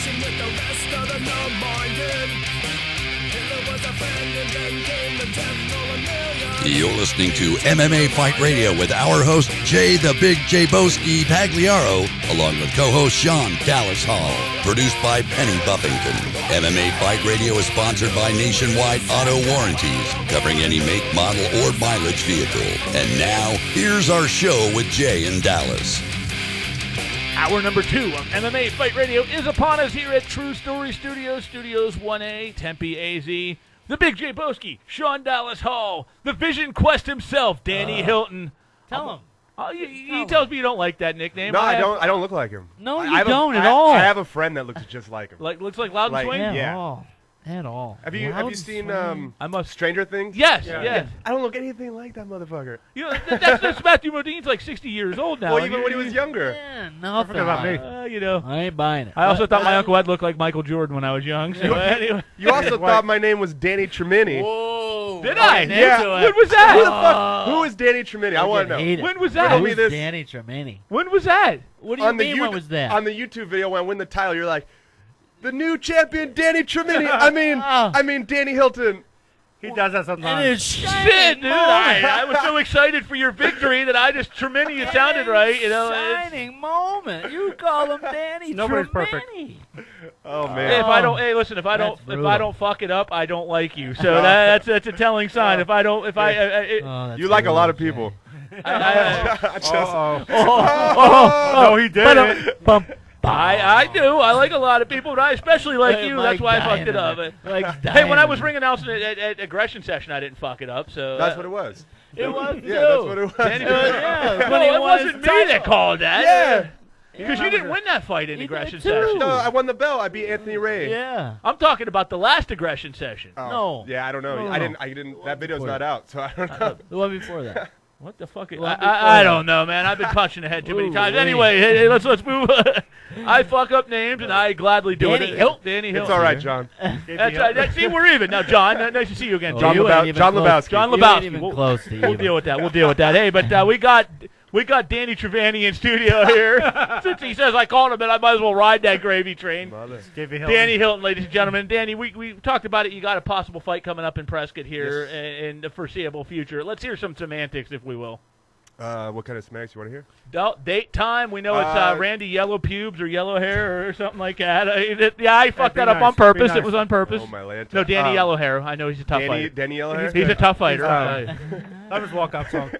conversation with the rest of the numb-minded. Hitler was a friend and then came the death roll a million. You're listening to MMA Fight Radio with our host, Jay the Big Jayboski Pagliaro, along with co-host Sean Dallas Hall. Produced by Penny Buffington. MMA Fight Radio is sponsored by Nationwide Auto Warranties, covering any make, model, or mileage vehicle. And now, here's our show with Jay and Dallas. Hour number 2 of MMA Fight Radio is upon us here at True Story Studios, Studios 1A, Tempe, AZ. The Big Jayboski, Sean Dallas Hall, the Vision Quest himself, Danny Hilton. Tell him. Oh, he tells me you don't like that nickname. No, I don't. I don't look like him. No, you don't at all. I have a friend that looks just like him. Looks like Loud and Swing? Yeah. At all. Have you seen Stranger Things? Yes, yeah. yes. I don't look anything like that motherfucker. You know, that's Matthew Modine's like 60 years old now. Well, even when he was younger. Yeah, nothing about me. You know. I ain't buying it. I also thought my Uncle Ed looked like Michael Jordan when I was young. So anyway. You also thought my name was Danny Tremini. Whoa. Did I? Yeah. When was that? Who the fuck? Who is Danny Tremini? I want to know. When was that? Who's Danny Tremini? When was that? What do you mean, when was that? On the YouTube video when I win the title, you're like, the new champion, Danny Tremini. I mean, Danny Hilton. He does that sometimes. It is Shit, dude. I was so excited for your victory that I just Tremini, it sounded right. You know, shining moment. You call him Danny Nobody's Tremini. Oh man. Hey, if I don't fuck it up, I don't like you. So that's a telling sign. If I don't, You like a lot of people. No, he didn't. I do. I like a lot of people, but I especially like you. That's why I fucked it up. Hey, when I was ring announcing at Aggression Session, I didn't fuck it up. So That's what it was. It was. Yeah, that's what it was. No, it wasn't me that called that. Yeah. Because you didn't win that fight in Aggression Session. No, I won the belt. I beat Anthony Ray. Yeah. I'm talking about the last Aggression Session. Oh, No. Yeah, I don't know. No. I didn't. That video's not out, so I don't know. The one before that. What the fuck? Well, I don't know, man. I've been punching the head too many times. Anyway, hey, let's move. I fuck up names, and I gladly do it. Danny Hilton. It's all right, John. That's right. See, we're even now, John. Nice to see you again, John Lebowski. John Lebowski. Even close to We'll deal with that. Hey, but we got Danny Trevani in studio here. Since he says I called him, and I might as well ride that gravy train. Danny Hilton, ladies and gentlemen. Danny, we talked about it. You got a possible fight coming up in Prescott here in the foreseeable future. Let's hear some semantics, if we will. What kind of semantics you want to hear? Date, time. We know it's Randy Yellow Pubes or Yellow Hair or something like that. I fucked that up on purpose. It was on purpose. Oh, my Lanta. No, Danny Yellow Hair. I know he's a tough fighter. Danny Yellow Hair? He's a tough fighter. That was walk-up song.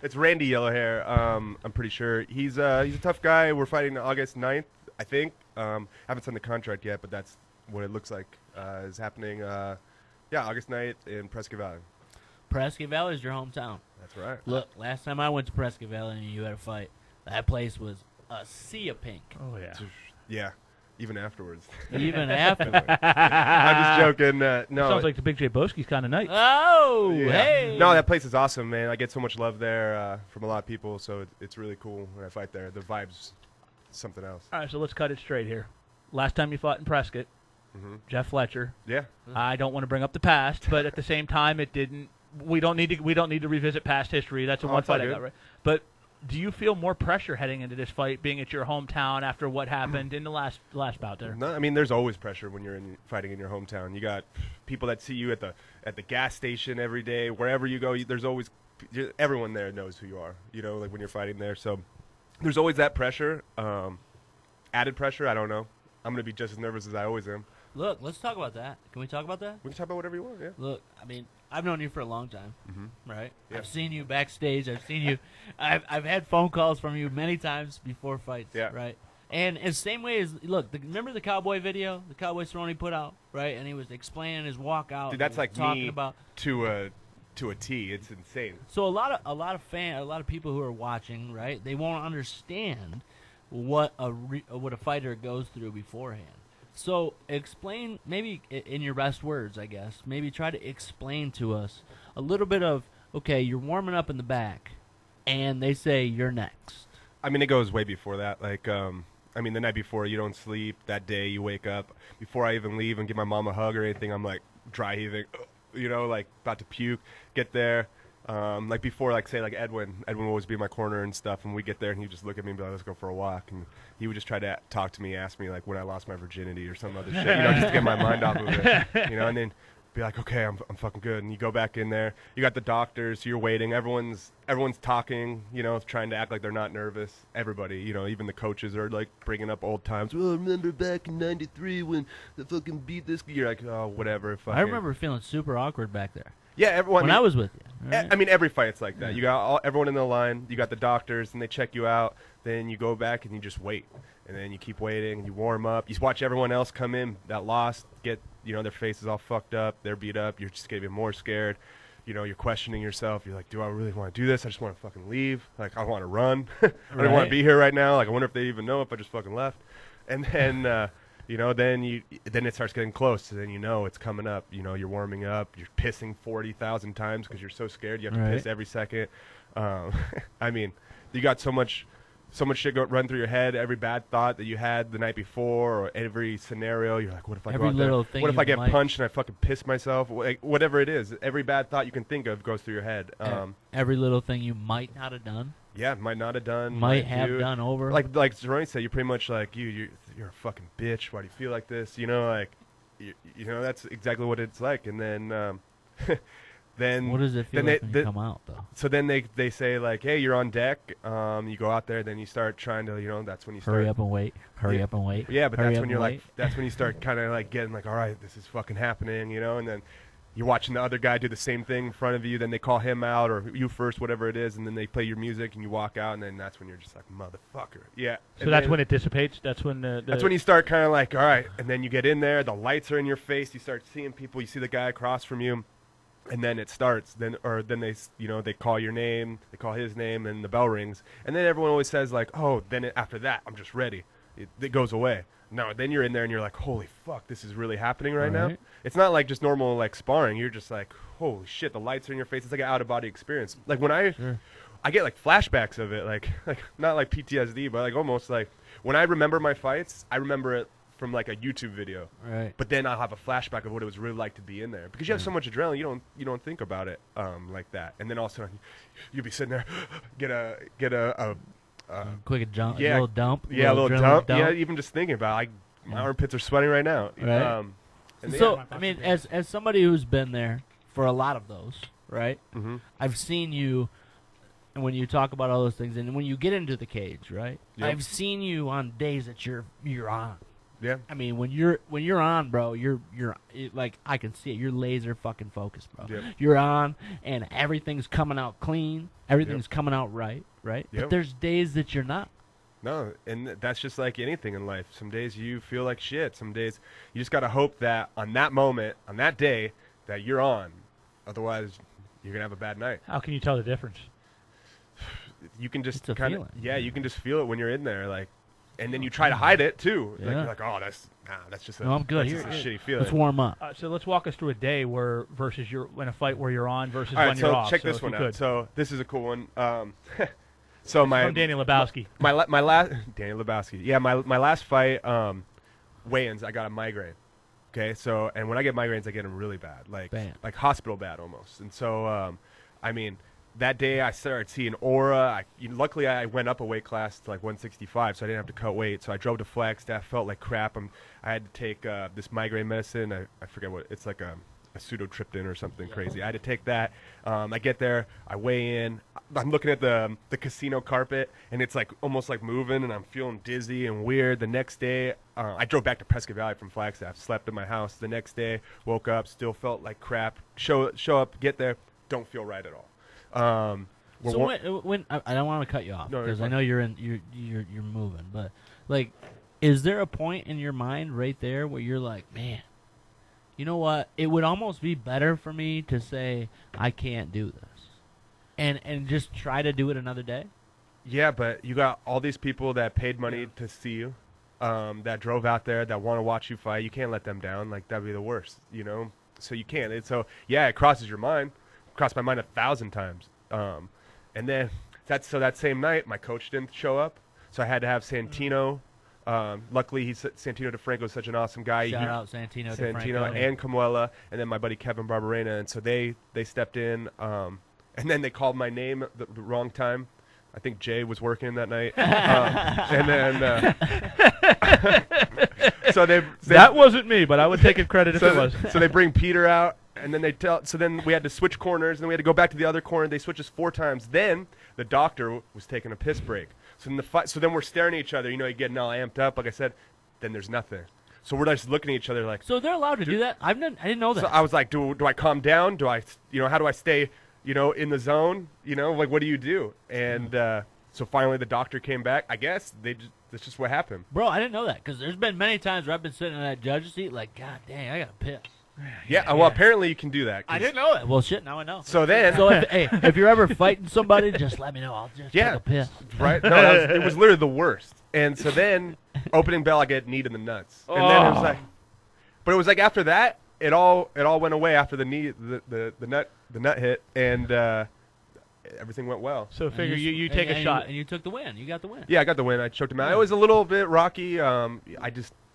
It's Randy Yellowhair. I'm pretty sure he's a tough guy. We're fighting August 9th, I think. Haven't signed the contract yet, but that's what it looks like is happening. August 9th in Prescott Valley. Prescott Valley is your hometown. That's right. Look, last time I went to Prescott Valley and you had a fight, that place was a sea of pink. Oh, yeah. Yeah, even afterwards. Even after. I'm just joking. No. Sounds like the Big Jayboski's kind of night. Oh, Yeah. hey. No, that place is awesome, man. I get so much love there from a lot of people, so it's really cool when I fight there. The vibe's something else. All right, so let's cut it straight here. Last time you fought in Prescott, Jeff Fletcher. Yeah. I don't want to bring up the past, but at the same time, it didn't. We don't need to revisit past history. That's the one fight I got right. But do you feel more pressure heading into this fight, being at your hometown after what happened in the last bout there? No, I mean, there's always pressure when you're fighting in your hometown. You got people that see you at the gas station every day, wherever you go. There's always everyone there knows who you are. You know, like when you're fighting there. So there's always that pressure. Added pressure. I don't know. I'm gonna be just as nervous as I always am. Look, let's talk about that. Can we talk about that? We can talk about whatever you want. Yeah. Look, I mean, I've known you for a long time, right? Yeah. I've seen you backstage. I've seen you. I've had phone calls from you many times before fights, right? And the same way as, look, remember the Cowboy video, the Cowboy Cerrone put out, right? And he was explaining his walkout. Dude, that's like talking me about to a T. It's insane. So a lot of people who are watching, right? They won't understand what a fighter goes through beforehand. So explain, maybe in your best words, I guess, maybe try to explain to us a little bit of, okay, you're warming up in the back, and they say you're next. I mean, it goes way before that. Like, I mean, the night before, you don't sleep. That day, you wake up. Before I even leave and give my mom a hug or anything, I'm like dry heaving, you know, like about to puke. Get there, Like before, like say like Edwin would always be in my corner and stuff, and we get there and he'd just look at me and be like, let's go for a walk, and he would just try to talk to me, ask me like when I lost my virginity or some other shit, just to get my mind off of it, and then be like, okay, I'm fucking good, and you go back in there, you got the doctors, you're waiting, everyone's talking, trying to act like they're not nervous, everybody, even the coaches are like bringing up old times. Well, remember back in '93 when the fucking beat this, you're like, oh, whatever. I remember feeling super awkward back there. Yeah, everyone. When I was with you. Right? I mean, every fight's like that. You got everyone in the line. You got the doctors, and they check you out. Then you go back and you just wait, and then you keep waiting. And you warm up. You watch everyone else come in that lost, get their faces all fucked up, they're beat up. You're just getting more scared. You're questioning yourself. You're like, do I really want to do this? I just want to fucking leave. Like, I want to run. I don't want to be here right now. Like, I wonder if they even know if I just fucking left. And then. Then it starts getting close. So then it's coming up. You're warming up. You're pissing 40,000 times because you're so scared. You have to piss every second. I mean, you got so much shit run through your head. Every bad thought that you had the night before, or every scenario, you're like, what if I go out there? What if I get punched and I fucking piss myself? Whatever it is, every bad thought you can think of goes through your head. Every little thing you might not have done. Yeah, might not have done. Might have done over. Like Cerrone said, you're pretty much like you're a fucking bitch. Why do you feel like this? That's exactly what it's like. And then then what does it feel like when you come out though? So then they say like, hey, you're on deck. You go out there, then you start trying to that's when you start hurry up and wait. Yeah, but that's when you're like that's when you start kind of like getting like, all right, this is fucking happening, and then. You're watching the other guy do the same thing in front of you, then they call him out, or you first, whatever it is, and then they play your music, and you walk out, and then that's when you're just like, motherfucker. Yeah. So that's when it dissipates? That's when That's when you start kind of like, all right, and then you get in there, the lights are in your face, you start seeing people, you see the guy across from you, and then it starts. Then they, they call your name, they call his name, and the bell rings, and then everyone always says like, oh, then after that, I'm just ready. It goes away. No, then you're in there and you're like, holy fuck, this is really happening right now. It's not like just normal like sparring. You're just like, holy shit, the lights are in your face. It's like an out of body experience. Like when I get like flashbacks of it, like not like PTSD, but like almost like when I remember my fights, I remember it from like a YouTube video. Right. But then I'll have a flashback of what it was really like to be in there because you have so much adrenaline, you don't think about it like that. And then all of a sudden you'll be sitting there, get a quick jump, a little dump. Yeah, a little dump. Yeah, even just thinking about it, my armpits are sweating right now. Right. I mean, as somebody who's been there for a lot of those, right? Mm-hmm. I've seen you, and when you talk about all those things, and when you get into the cage, right? Yep. I've seen you on days that you're on. Yeah. I mean, when you're on, bro, you're like I can see it. You're laser fucking focused, bro. Yep. You're on, and everything's coming out clean. Everything's coming out right? Yep. But there's days that you're not. No, and that's just like anything in life. Some days you feel like shit. Some days you just got to hope that on that moment, on that day, that you're on. Otherwise, you're going to have a bad night. How can you tell the difference? You can just kind of, you can just feel it when you're in there. Like, and then you try to hide it, too. Yeah. Like, you're like, oh, that's just a, I'm good. that's just a shitty feeling. Let's warm up. So let's walk us through a day versus in a fight where you're on versus All right, when you're off. Check this one out. So this is a cool one. So from Danny Lebowski. My last Danny Lebowski. Yeah, my last fight, weigh-ins, I got a migraine. Okay, so and when I get migraines, I get them really bad, like hospital bad almost. And so, I mean, that day I started seeing aura. Luckily, I went up a weight class to like 165, so I didn't have to cut weight. So I drove to Flagstaff, felt like crap. I had to take this migraine medicine. I forget what it's like a pseudotriptan or something crazy. I had to take that. I get there, I weigh in. I'm looking at the casino carpet, and it's like almost like moving, and I'm feeling dizzy and weird. The next day, I drove back to Prescott Valley from Flagstaff, slept in my house. The next day, woke up, still felt like crap. Show up, get there, don't feel right at all. So when I don't want to cut you off because I know you're moving, but like, is there a point in your mind right there where you're like, man, you know what? It would almost be better for me to say I can't do this, and just try to do it another day. Yeah, but you got all these people that paid money to see you, that drove out there, that want to watch you fight. You can't let them down. Like, that'd be the worst, So you can't. It crosses your mind. Crossed my mind 1,000 times. And then that same night, my coach didn't show up, so I had to have Santino. Luckily, Santino DeFranco is such an awesome guy. Shout out Santino DeFranco. And Camuela, and then my buddy Kevin Barberena, and so they stepped in. And then they called my name at the wrong time. I think Jay was working that night. And then so that wasn't me, but I would take credit if it was. So they bring Peter out, and then then we had to switch corners, and then we had to go back to the other corner. They switched us 4 times. Then the doctor was taking a piss break. So then we're staring at each other. You know, you're getting all amped up. Like I said, then there's nothing. So we're just looking at each other like. So they're allowed to do that? I didn't know that. So I was like, do I calm down? Do I, how do I stay, in the zone? Like what do you do? And so finally the doctor came back. I guess that's just what happened. Bro, I didn't know that because there's been many times where I've been sitting in that judge's seat like, God dang, I got to piss. Yeah, well, apparently you can do that. I didn't know that. Well, shit, now I know. So then, if you're ever fighting somebody, just let me know. I'll just take a piss. Right? No, it was literally the worst. And so then, opening bell, I get kneed in the nuts. And then it was like, but it was like after that, it all went away after the knee, the nut hit, and everything went well. So figure you take a shot, and you took the win. You got the win. Yeah, I got the win. I choked him out. It was a little bit rocky.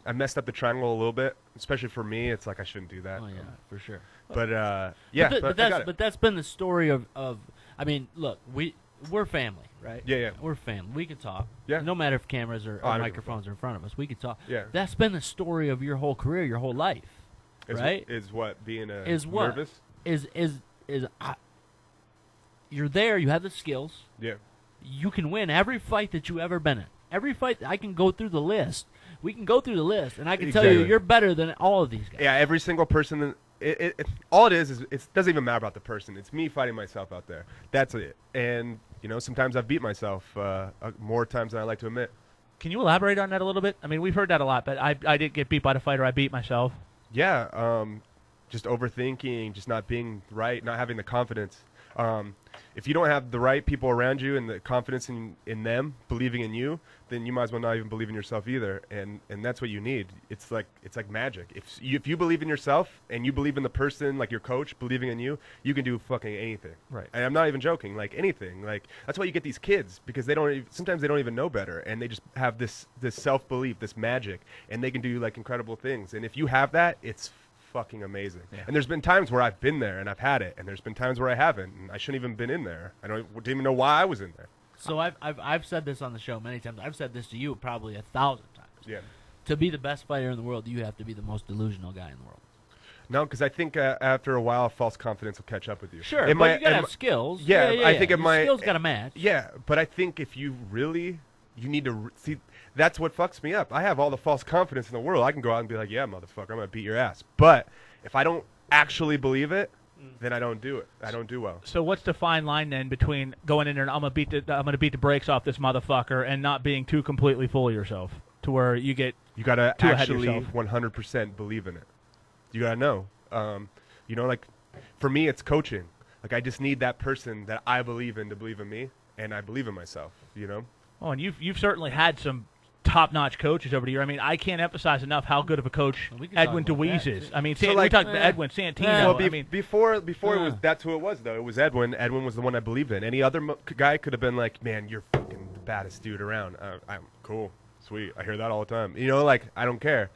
I messed up the triangle a little bit, especially for me. It's like I shouldn't do that. Oh yeah, for sure. But but that's been the story of. I mean, look, we're family, right? Yeah. We're family. We can talk. Yeah. No matter if cameras or microphones are in front of us, we can talk. Yeah. That's been the story of your whole career, your whole life, right? Is what being nervous? Is you're there. You have the skills. Yeah. You can win every fight that you ever been in. Every fight, I can go through the list. We can go through the list, and I can tell you you're better than all of these guys. Yeah, every single person. All it is it doesn't even matter about the person. It's me fighting myself out there. That's it. And sometimes I've beat myself more times than I like to admit. Can you elaborate on that a little bit? I mean, we've heard that a lot, but I didn't get beat by the fighter. I beat myself. Yeah, just overthinking, just not being right, not having the confidence. If you don't have the right people around you and the confidence in them, believing in you, then you might as well not even believe in yourself either. And that's what you need. It's like magic. If you believe in yourself and you believe in the person, like your coach, believing in you, you can do fucking anything. Right. And I'm not even joking. Like anything. Like that's why you get these kids because sometimes they don't even know better and they just have this self-belief, this magic, and they can do like incredible things. And if you have that, it's fucking amazing. Yeah. And there's been times where I've been there and I've had it, and there's been times where I haven't, and I shouldn't even been in there. Didn't even know why I was in there. So I've said this on the show many times. I've said this to you probably 1,000 times. Yeah. To be the best fighter in the world, you have to be the most delusional guy in the world. No, because I think after a while, false confidence will catch up with you. Sure, but you gotta have skills. Yeah, I think skills gotta match. Yeah, but I think if you really, you need to see. That's what fucks me up. I have all the false confidence in the world. I can go out and be like, yeah, motherfucker, I'm going to beat your ass. But if I don't actually believe it, then I don't do it. I don't do well. So what's the fine line then between going in there and I'm going to beat the brakes off this motherfucker and not being too completely full of yourself to where you get you got to too actually ahead of yourself? 100% believe in it. You got to know. Like for me, it's coaching. Like I just need that person that I believe in to believe in me, and I believe in myself, Oh, and you've certainly had some top-notch coaches over the year. I mean, I can't emphasize enough how good of a coach Edwin DeWeese is. I mean, we talked about Edwin Santino. Well, before it was that's who it was though. It was Edwin. Edwin was the one I believed in. Any other guy could have been like, man, you're fucking the baddest dude around. I'm cool, sweet. I hear that all the time. I don't care.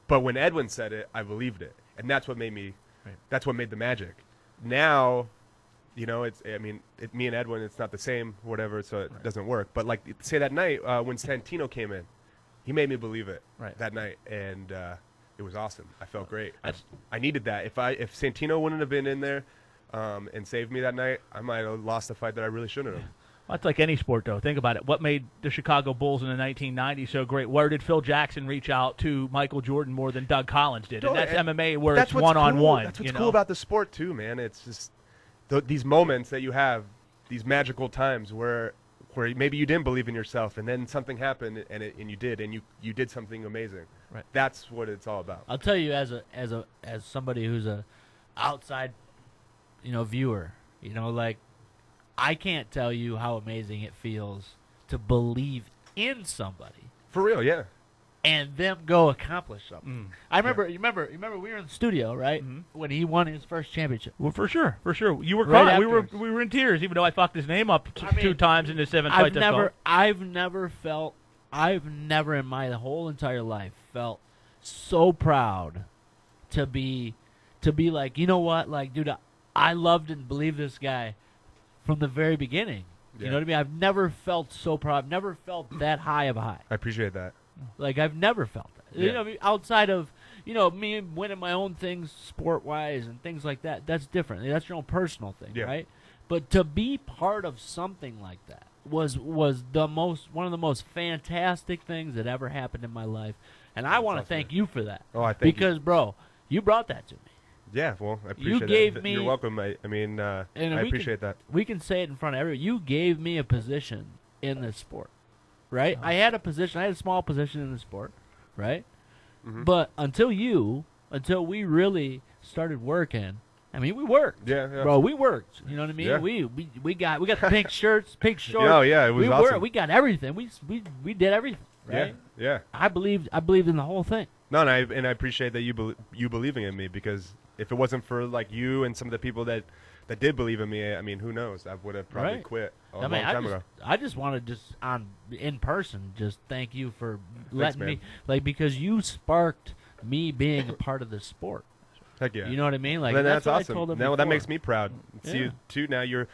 But when Edwin said it, I believed it, and that's what made me. Right. That's what made the magic. Now. Me and Edwin, it's not the same, whatever, so it doesn't work. But like, say that night when Santino came in, he made me believe it that night, and it was awesome. I felt great. I needed that. If Santino wouldn't have been in there and saved me that night, I might have lost a fight that I really shouldn't have. Well, it's like any sport, though. Think about it. What made the Chicago Bulls in the 1990s so great? Where did Phil Jackson reach out to Michael Jordan more than Doug Collins did? And that's MMA where it's one-on-one. That's what's cool about the sport, too, man. It's just these moments that you have, these magical times where maybe you didn't believe in yourself, and then something happened, and you did, and you did something amazing. Right. That's what it's all about. I'll tell you, as somebody who's a outside, viewer, like I can't tell you how amazing it feels to believe in somebody. For real, yeah. And them go accomplish something. I remember. You remember we were in the studio, right? Mm-hmm. When he won his first championship. Well, for sure. You were crying. We were in tears, even though I fucked his name up two times in the 7 fight. I've never in my whole entire life felt so proud to be like, you know what, like, dude, I loved and believed this guy from the very beginning. You know what I mean? I've never felt so proud. I've never felt that high of a high. I appreciate that. Like, I've never felt that. Yeah. You know, I mean, outside of, me winning my own things sport-wise and things like that, that's different. That's your own personal thing, right? But to be part of something like that was one of the most fantastic things that ever happened in my life. And I want to thank you for that. Oh, I thank you. Because, bro, you brought that to me. Yeah, well, I appreciate that. gave me- You're welcome. I appreciate that. We can say it in front of everyone. You gave me a position in this sport, right? I had a small position in the sport, right? Mm-hmm. But until we really started working, I mean, we worked. Yeah. Bro, we worked. You know what I mean? Yeah. We got the pink shirts, pink shorts. Yeah, it was awesome. We got everything. We did everything, right? Yeah. I believed in the whole thing. No, and I appreciate that you believing in me, because if it wasn't for like you and some of the people that did believe in me, I mean, who knows? I would have probably quit a long time ago. I just want to in person just thank you for letting man. me, because you sparked me being a part of the sport. Heck yeah. You know what I mean? Like, then that's what awesome. I told him Now that before. makes me proud. See Yeah. you too. Now you're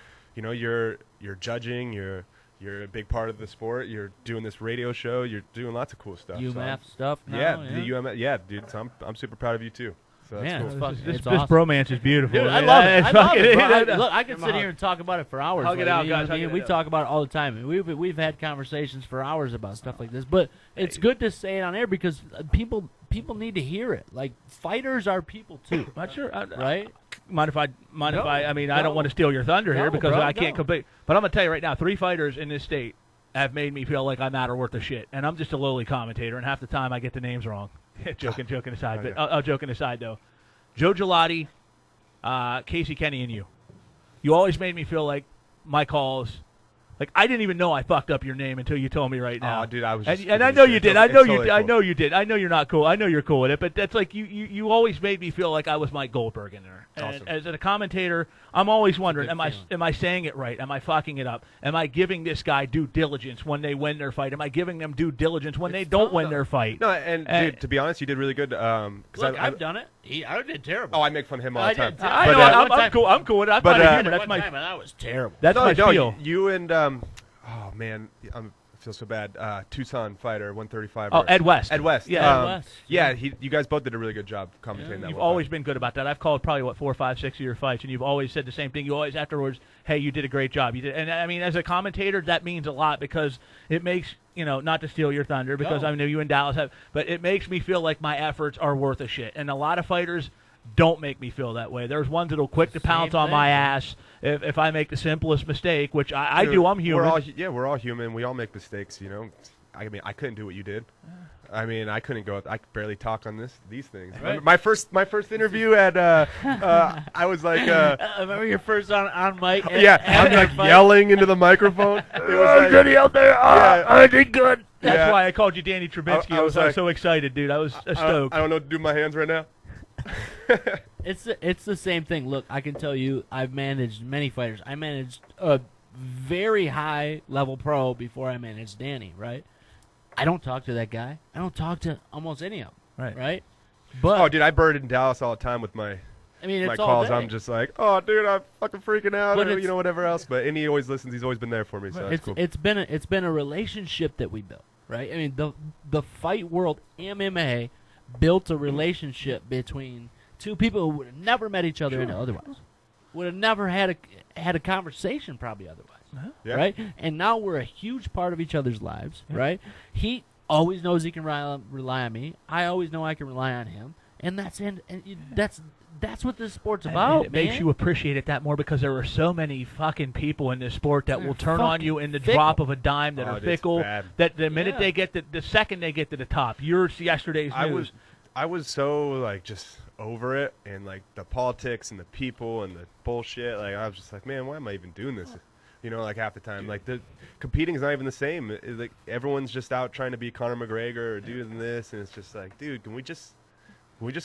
judging. You're a big part of the sport. You're doing this radio show. You're doing lots of cool stuff. UMAF stuff now. The UMF. Yeah, dude. So I'm super proud of you too. So that's Man, cool. it's fucking- This it's awesome. bromance is beautiful. Dude, I man. love it. It's I love it, bro. fucking- Look, I can sit here and talk about it for hours. Hug it out, you know guys, what I hug mean? it We out. talk about it all the time. And we've had conversations for hours about stuff like this. But it's good to say it on air because people need to hear it. Like, fighters are people too, Not sure. right? Mind if I? I mean, I No. don't want to steal your thunder here No, because bro, I can't no. compete. But I'm gonna tell you right now, 3 fighters in this state have made me feel like I'm not worth a shit, and I'm just a lowly commentator. And half the time, I get the names wrong. joking aside, but joking aside though, Joe Gelati, Casey Kenny, and you. You always made me feel like my calls. Like, I didn't even know I fucked up your name until you told me right now. Oh, dude, I was. And I know you did. I know you. Totally I cool. know you did. I know you're not cool. I know you're cool with it. But that's like you always made me feel like I was Mike Goldberg in there. And Awesome. as a commentator, I'm always wondering: good feeling. am I saying it right? Am I fucking it up? Am I giving this guy due diligence when they win their fight? Am I giving them due diligence when they don't win their fight? No, and dude, to be honest, you did really good. Look, I've done it. I did terrible. Oh, I make fun of him all the time. I But, know. I'm cool. I'm cool with it. I'm but, not a uh, humor. That's my. time, and I was terrible. That's my feel. You and oh man, I feel so bad. Tucson fighter, 135. Oh, Ed West. Ed West. Yeah, Ed West. Yeah, you guys both did a really good job commentating that. You've one always fight. been good about that. I've called probably 4, 5, 6 of your fights, and you've always said the same thing. You always afterwards, hey, you did a great job. You did, and I mean, as a commentator, that means a lot because it makes not to steal your thunder because No. I know you and Dallas have, but it makes me feel like my efforts are worth a shit. And a lot of fighters don't make me feel that way. There's ones that'll quick to pounce on thing. my ass if I make the simplest mistake, which I Dude, do. I'm human. We're all human. We all make mistakes. I mean, I couldn't do what you did. I mean, I couldn't go. I could barely talk on these things. Right. My first interview at I was like. Remember your first on mic? I'm like yelling into the microphone. It was like, out there. Yeah. I did good. That's Yeah. why I called you Danny Trubinsky. I I was was like- so excited, dude. I was I stoked. don't know what to do with my hands right now. It's the same thing. Look, I can tell you, I've managed many fighters. I managed a very high level pro before I managed Danny. Right? I don't talk to that guy. I don't talk to almost any of them. Right. Right? But Oh, dude, I bird in Dallas all the time with my I mean, my it's all calls. day. I'm just like, oh, dude, I'm fucking freaking out, But or, it's- whatever else. But he always listens. He's always been there for me. So that's cool. It's been a relationship that we built, right? I mean, the fight world, MMA, built a relationship between two people who would have never met each other otherwise, would have never had a conversation probably otherwise, Yeah. right? And now we're a huge part of each other's lives, right? He always knows he can rely on me. I always know I can rely on him, and that's what this sport's about. And it makes man. you appreciate it that more because there are so many fucking people in this sport that They're will turn on fucking you in the fickle. drop of a dime that Oh, are it's fickle. bad. That the minute Yeah. they get the second they get to the top, you're yesterday's news. I was so like just over it, and like the politics and the people and the bullshit. Like I was just like, man, why am I even doing this? Like half the time, like the competing is not even the same. It's like everyone's just out trying to be Conor McGregor or doing this, and it's just like, dude, can we just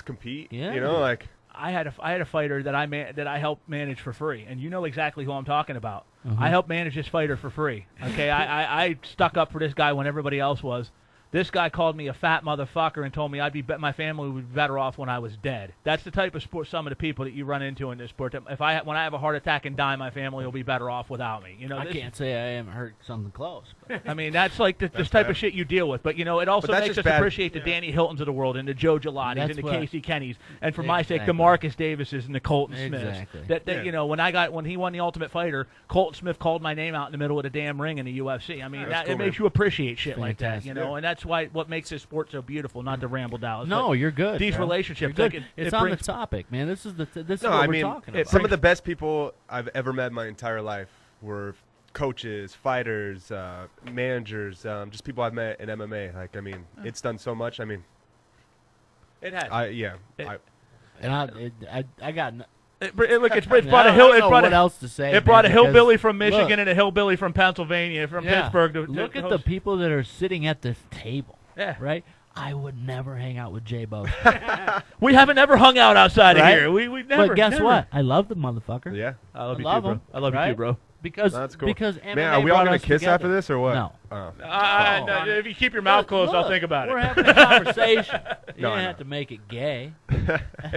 compete? Yeah. Like. I had a fighter that I helped manage for free, and you know exactly who I'm talking about. Mhm. I helped manage this fighter for free. Okay, I stuck up for this guy when everybody else was. This guy called me a fat motherfucker and told me my family would be better off when I was dead. That's the type of sport, some of the people that you run into in this sport. That when I have a heart attack and die, my family will be better off without me. You know, I can't say I haven't heard something close. I mean, that's like this type of shit you deal with. But, you know, it also makes us appreciate the Danny Hiltons of the world and the Joe Gelattis and the Casey Kennys. And for my sake, the Marcus Davises and the Colton Smiths. You know, when he won the Ultimate Fighter, Colton Smith called my name out in the middle of the damn ring in the UFC. I mean, it makes you appreciate shit like that, you know, and that's what makes this sport so beautiful. Not to ramble, Dallas. No, you're good. These relationships, good. It's on the topic, man. This is what we're talking about. Some of the best people I've ever met in my entire life were coaches, fighters, managers, just people I've met in MMA. Like, I mean, it's done so much. I mean, it has. I got. It's brought a hill. It brought what else to say. It brought a hillbilly from Michigan and a hillbilly from Pennsylvania, from Pittsburgh. Look at the people that are sitting at this table. Yeah. Right. I would never hang out with Jay Bo. We haven't ever hung out outside of here. We never. But guess what? I love the motherfucker. Yeah. I love you too, bro. I love you too, bro. Because that's cool. Because MMA man, are we all gonna kiss after this or what? No. Oh. No, if you keep your mouth closed, I'll think about it. We're having a conversation. You don't have to make it gay.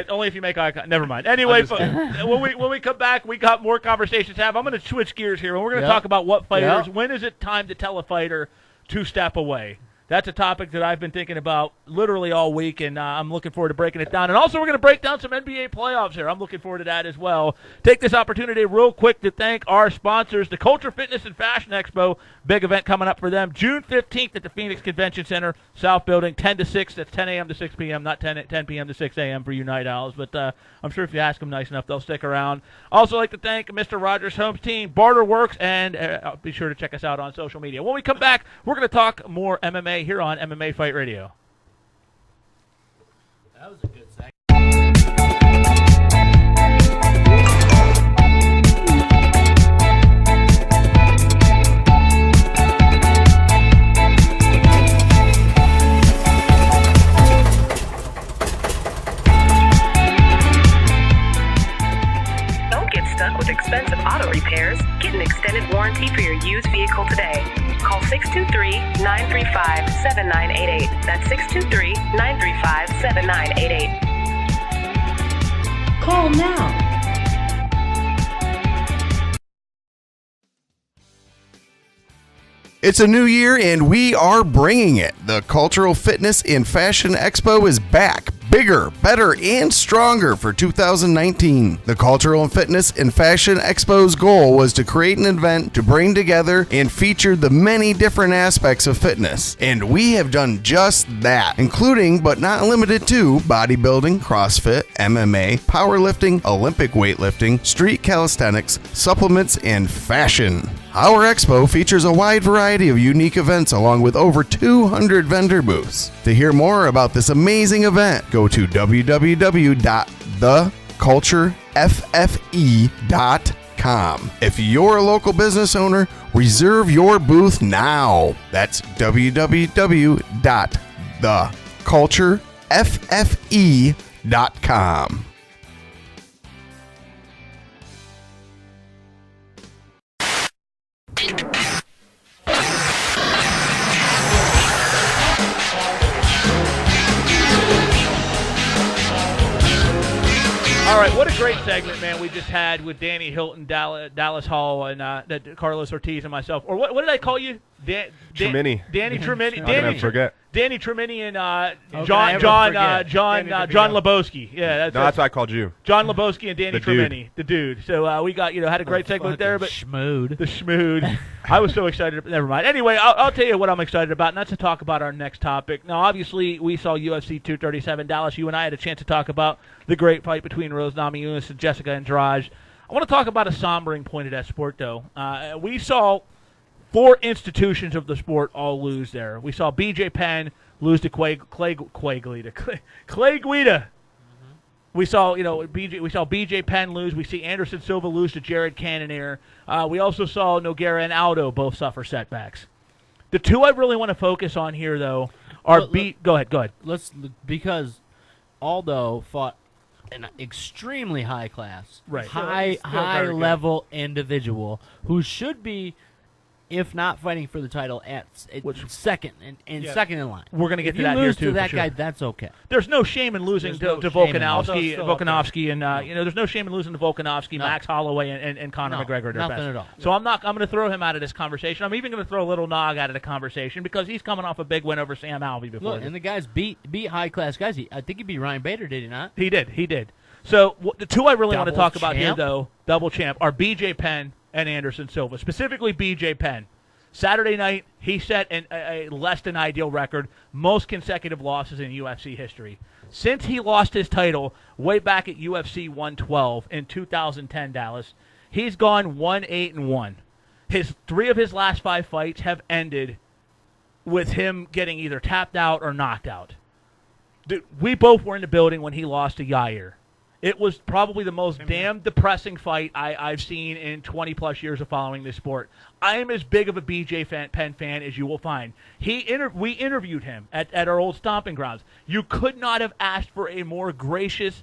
Only if you make eye contact. Never mind. Anyway, when we come back, we got more conversations to have. I'm going to switch gears here, and we're going to talk about what fighters. When is it time to tell a fighter to step away? That's a topic that I've been thinking about literally all week, and I'm looking forward to breaking it down. And also, we're going to break down some NBA playoffs here. I'm looking forward to that as well. Take this opportunity real quick to thank our sponsors, the Culture, Fitness, and Fashion Expo. Big event coming up for them. June 15th at the Phoenix Convention Center, South Building, 10 to 6. That's 10 a.m. to 6 p.m., not 10 p.m. to 6 a.m. for you night owls. But I'm sure if you ask them nice enough, they'll stick around. Also like to thank Mr. Rogers' Homes team, Barter Works, and be sure to check us out on social media. When we come back, we're going to talk more MMA here on MMA Fight Radio. That was a good segment. Don't get stuck with expensive auto repairs. Get an extended warranty for your used vehicle today. Call 623-935-7988. That's 623-935-7988. Call now. It's a new year and we are bringing it. The Cultural Fitness and Fashion Expo is back. Bigger, better, and stronger for 2019. The Cultural and Fitness and Fashion Expo's goal was to create an event to bring together and feature the many different aspects of fitness. And we have done just that, including but not limited to bodybuilding, CrossFit, MMA, powerlifting, Olympic weightlifting, street calisthenics, supplements, and fashion. Our expo features a wide variety of unique events along with over 200 vendor booths. To hear more about this amazing event, go to www.thecultureffe.com. If you're a local business owner, reserve your booth now. That's www.thecultureffe.com. All right, what a great segment, man, we just had with Danny Hilton, Dallas Hall, and Carlos Ortiz and myself. Or what did I call you? Tremini. Danny Tremini. How can I forget? Danny Tremini and John Lebowski. Yeah, that's what I called you. John Lebowski and Danny The dude. Tremini, the dude. So we got had a great segment there, but Schmood. the schmood. I was so excited. Never mind. Anyway, I'll tell you what I'm excited about, and that's to talk about our next topic. Now, obviously, we saw UFC 237 Dallas. You and I had a chance to talk about the great fight between Rose Namajunas and Jessica Andrade. I want to talk about a sombering point of that sport, though. We saw 4 institutions of the sport all lose there. We saw B.J. Penn lose to Clay Guida. We saw, B.J. Penn lose. We see Anderson Silva lose to Jared Cannonier. We also saw Nogueira and Aldo both suffer setbacks. The two I really want to focus on here, though, are Go ahead. Because Aldo fought an extremely high class, right, high level individual who should be if not fighting for the title at second and second in line. We're going to get if to that you here lose too. to that for guy, sure. that's okay. There's no shame in losing There's to no shame in Volkanovski, and there's no shame in losing to Volkanovski, No. Max Holloway, and Conor No, McGregor. Their nothing best. at all. So I'm going to throw him out of this conversation. I'm even going to throw Little Nog out of the conversation because he's coming off a big win over Sam Alvey before. Look, and the guys beat high class guys. I think he beat Ryan Bader, did he not? He did. So the two I really want to Double talk about here, champ? though, double champ, are B.J. Penn and Anderson Silva. Specifically B.J. Penn. Saturday night, he set a less than ideal record, most consecutive losses in UFC history. Since he lost his title way back at UFC 112 in 2010, Dallas, he's gone 1-8-1. Three of his last 5 fights have ended with him getting either tapped out or knocked out. Dude, we both were in the building when he lost to Yair. It was probably the most damn depressing fight I've seen in 20-plus years of following this sport. I am as big of a B.J. Penn fan as you will find. We interviewed him at our old stomping grounds. You could not have asked for a more gracious,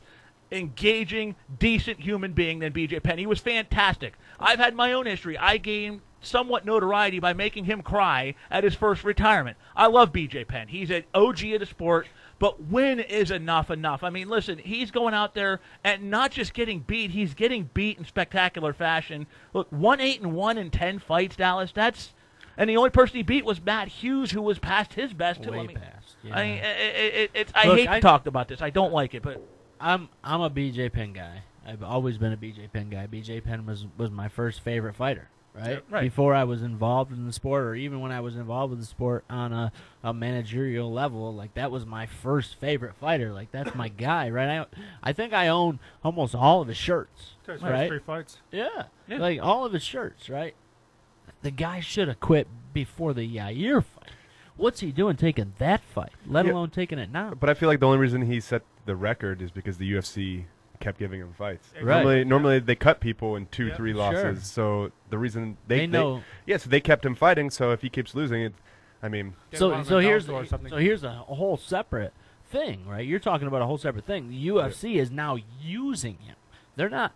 engaging, decent human being than B.J. Penn. He was fantastic. I've had my own history. I gained somewhat notoriety by making him cry at his first retirement. I love B.J. Penn. He's an OG of the sport. But when is enough? I mean, listen, he's going out there and not just getting beat, he's getting beat in spectacular fashion. Look, 1-8-1 in 10 fights, Dallas, and the only person he beat was Matt Hughes, who was past his best, too. Way past. Yeah. I mean, I hate to talk about this. I don't like it, but I'm a BJ Penn guy. I've always been a BJ Penn guy. BJ Penn was my first favorite fighter. Right? Yeah, right. Before I was involved in the sport, or even when I was involved with the sport on a managerial level, like that was my first favorite fighter. Like that's my guy, right? I think I own almost all of his shirts. His right? first 3 fights. Yeah, like all of his shirts, right? The guy should have quit before the Yair fight. What's he doing taking that fight, let alone taking it now? But I feel like the only reason he set the record is because the UFC kept giving him fights. Right. Normally they cut people in 2-3 losses. Sure. So the reason they know. so they kept him fighting. So if he keeps losing it, I mean, So here's a whole separate thing, right? You're talking about a whole separate thing. The UFC is now using him. They're not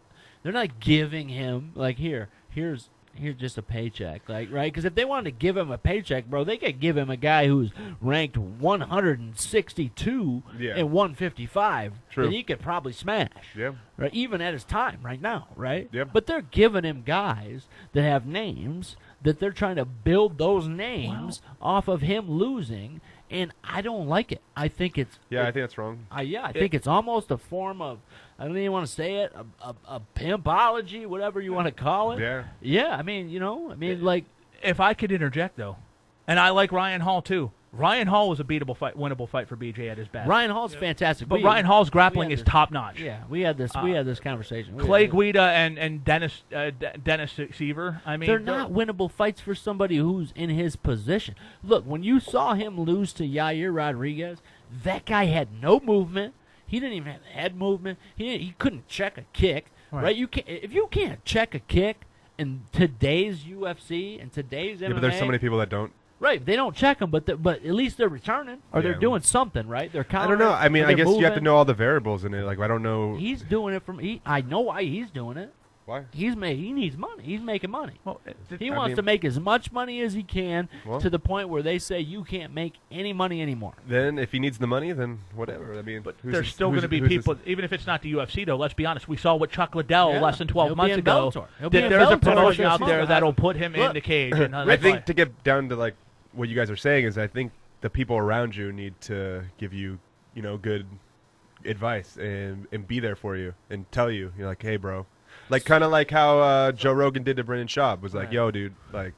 giving him like here's just a paycheck, like, right? Because if they wanted to give him a paycheck, bro, they could give him a guy who's ranked 162 and 155 True. that he could probably smash. Yeah. Right, even at his time right now, right? Yep. But they're giving him guys that have names that they're trying to build those names off of him losing, and I don't like it. I think it's I think that's wrong. I think it's almost a form of, I don't even want to say it, a pimpology, whatever you want to call it. Yeah. Yeah, I mean, like, if I could interject, though, and I like Ryan Hall, too. Ryan Hall was a winnable fight for BJ at his best. Ryan Hall's fantastic. But Ryan Hall's grappling is top-notch. Yeah, we had this conversation. Clay Guida and Dennis Seaver. I mean, they're not winnable fights for somebody who's in his position. Look, when you saw him lose to Yair Rodriguez, that guy had no movement. He didn't even have head movement. He couldn't check a kick. Right? If you can't check a kick in today's UFC and today's MMA. Yeah, but there's so many people that don't. Right, they don't check them, but at least they're returning or they're doing something, right? They're I don't know. I mean, I guess you have to know all the variables in it. Like, I don't know. He's doing it I know why he's doing it. Why? He needs money. He's making money. Well, he wants to make as much money as he can to the point where they say you can't make any money anymore. Then if he needs the money, then whatever. I mean, but there's still going to be people, even if it's not the UFC, though, let's be honest. We saw with Chuck Liddell less than 12 months ago. There's a promotion out there that'll put him in the cage. And I think to get down to, like, what you guys are saying is I think the people around you need to give you, good advice and be there for you and tell you, like, hey, bro. Like, kind of like how Joe Rogan did to Brendan Schaub. Was like, yo, dude, like,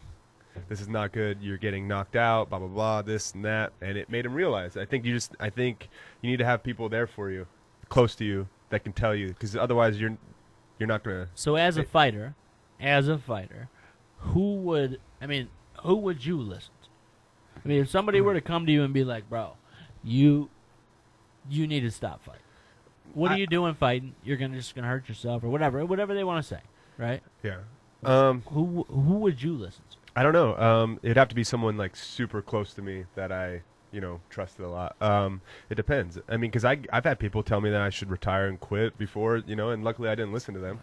this is not good. You're getting knocked out, blah, blah, blah, this and that. And it made him realize. I think you need to have people there for you, close to you, that can tell you. Because otherwise you're not going to. So as a fighter, who would you listen to? I mean, if somebody were to come to you and be like, bro, you need to stop fighting. What are you doing fighting? You're just gonna hurt yourself or whatever they want to say, right? Yeah. Who would you listen to? I don't know. It'd have to be someone like super close to me that I trusted a lot. It depends. I mean, because I've had people tell me that I should retire and quit before, and luckily I didn't listen to them.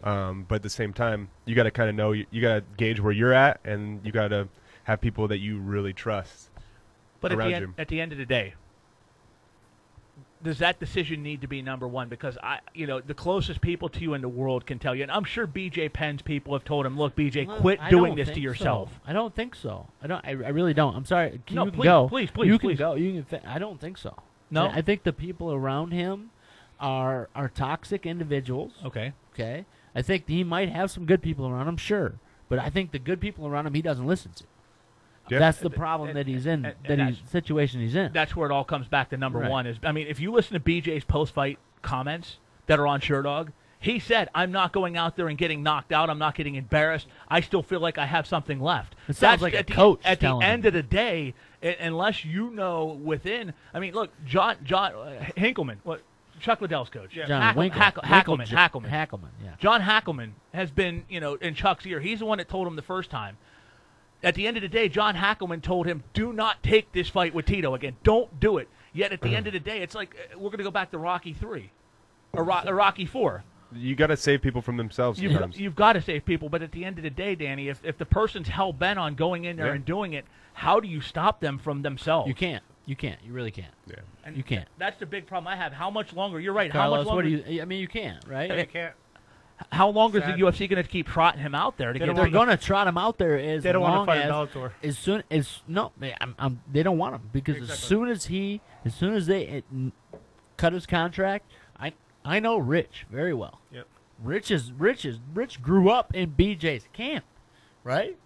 But at the same time, you got to kind of know, you got to gauge where you're at, and you got to have people that you really trust But around at the end of the day, does that decision need to be number one? Because the closest people to you in the world can tell you, and I'm sure BJ Penn's people have told him, "Look, BJ, quit doing this to yourself." So. I don't think so. I really don't. I'm sorry. You can please, go. Please, you please. can go. You can. I don't think so. No, I think the people around him are toxic individuals. Okay. Okay. I think he might have some good people around him, sure, but I think the good people around him he doesn't listen to. Yeah. That's the problem that he's in. Situation he's in. That's where it all comes back to number Right. one. If you listen to BJ's post-fight comments that are on Sherdog, he said, "I'm not going out there and getting knocked out. I'm not getting embarrassed. I still feel like I have something left." It sounds like a coach At the telling him. end of the day, unless you know within. Look, John Hinkleman, Chuck Liddell's coach. John Hackelman. Yeah. John Hackelman has been, in Chuck's ear. He's the one that told him the first time. At the end of the day, John Hackelman told him, "Do not take this fight with Tito again. Don't do it." Yet at the end of the day, it's like we're going to go back to Rocky 3 or Rocky 4. You got to save people from themselves sometimes. You've got to save people, but at the end of the day, Danny, if the person's hell-bent on going in there and doing it, how do you stop them from themselves? You can't. You really can't. Yeah. And you can't. That's the big problem I have. How much longer? You're right. Carlos, how much longer? you can't, right? You can't. How long is the UFC going to keep trotting him out there? They're going to trot him out there They don't want to fight Bellator. Bellator. They don't want him because as soon as they cut his contract, I know Rich very well. Yep. Rich grew up in BJ's camp, right?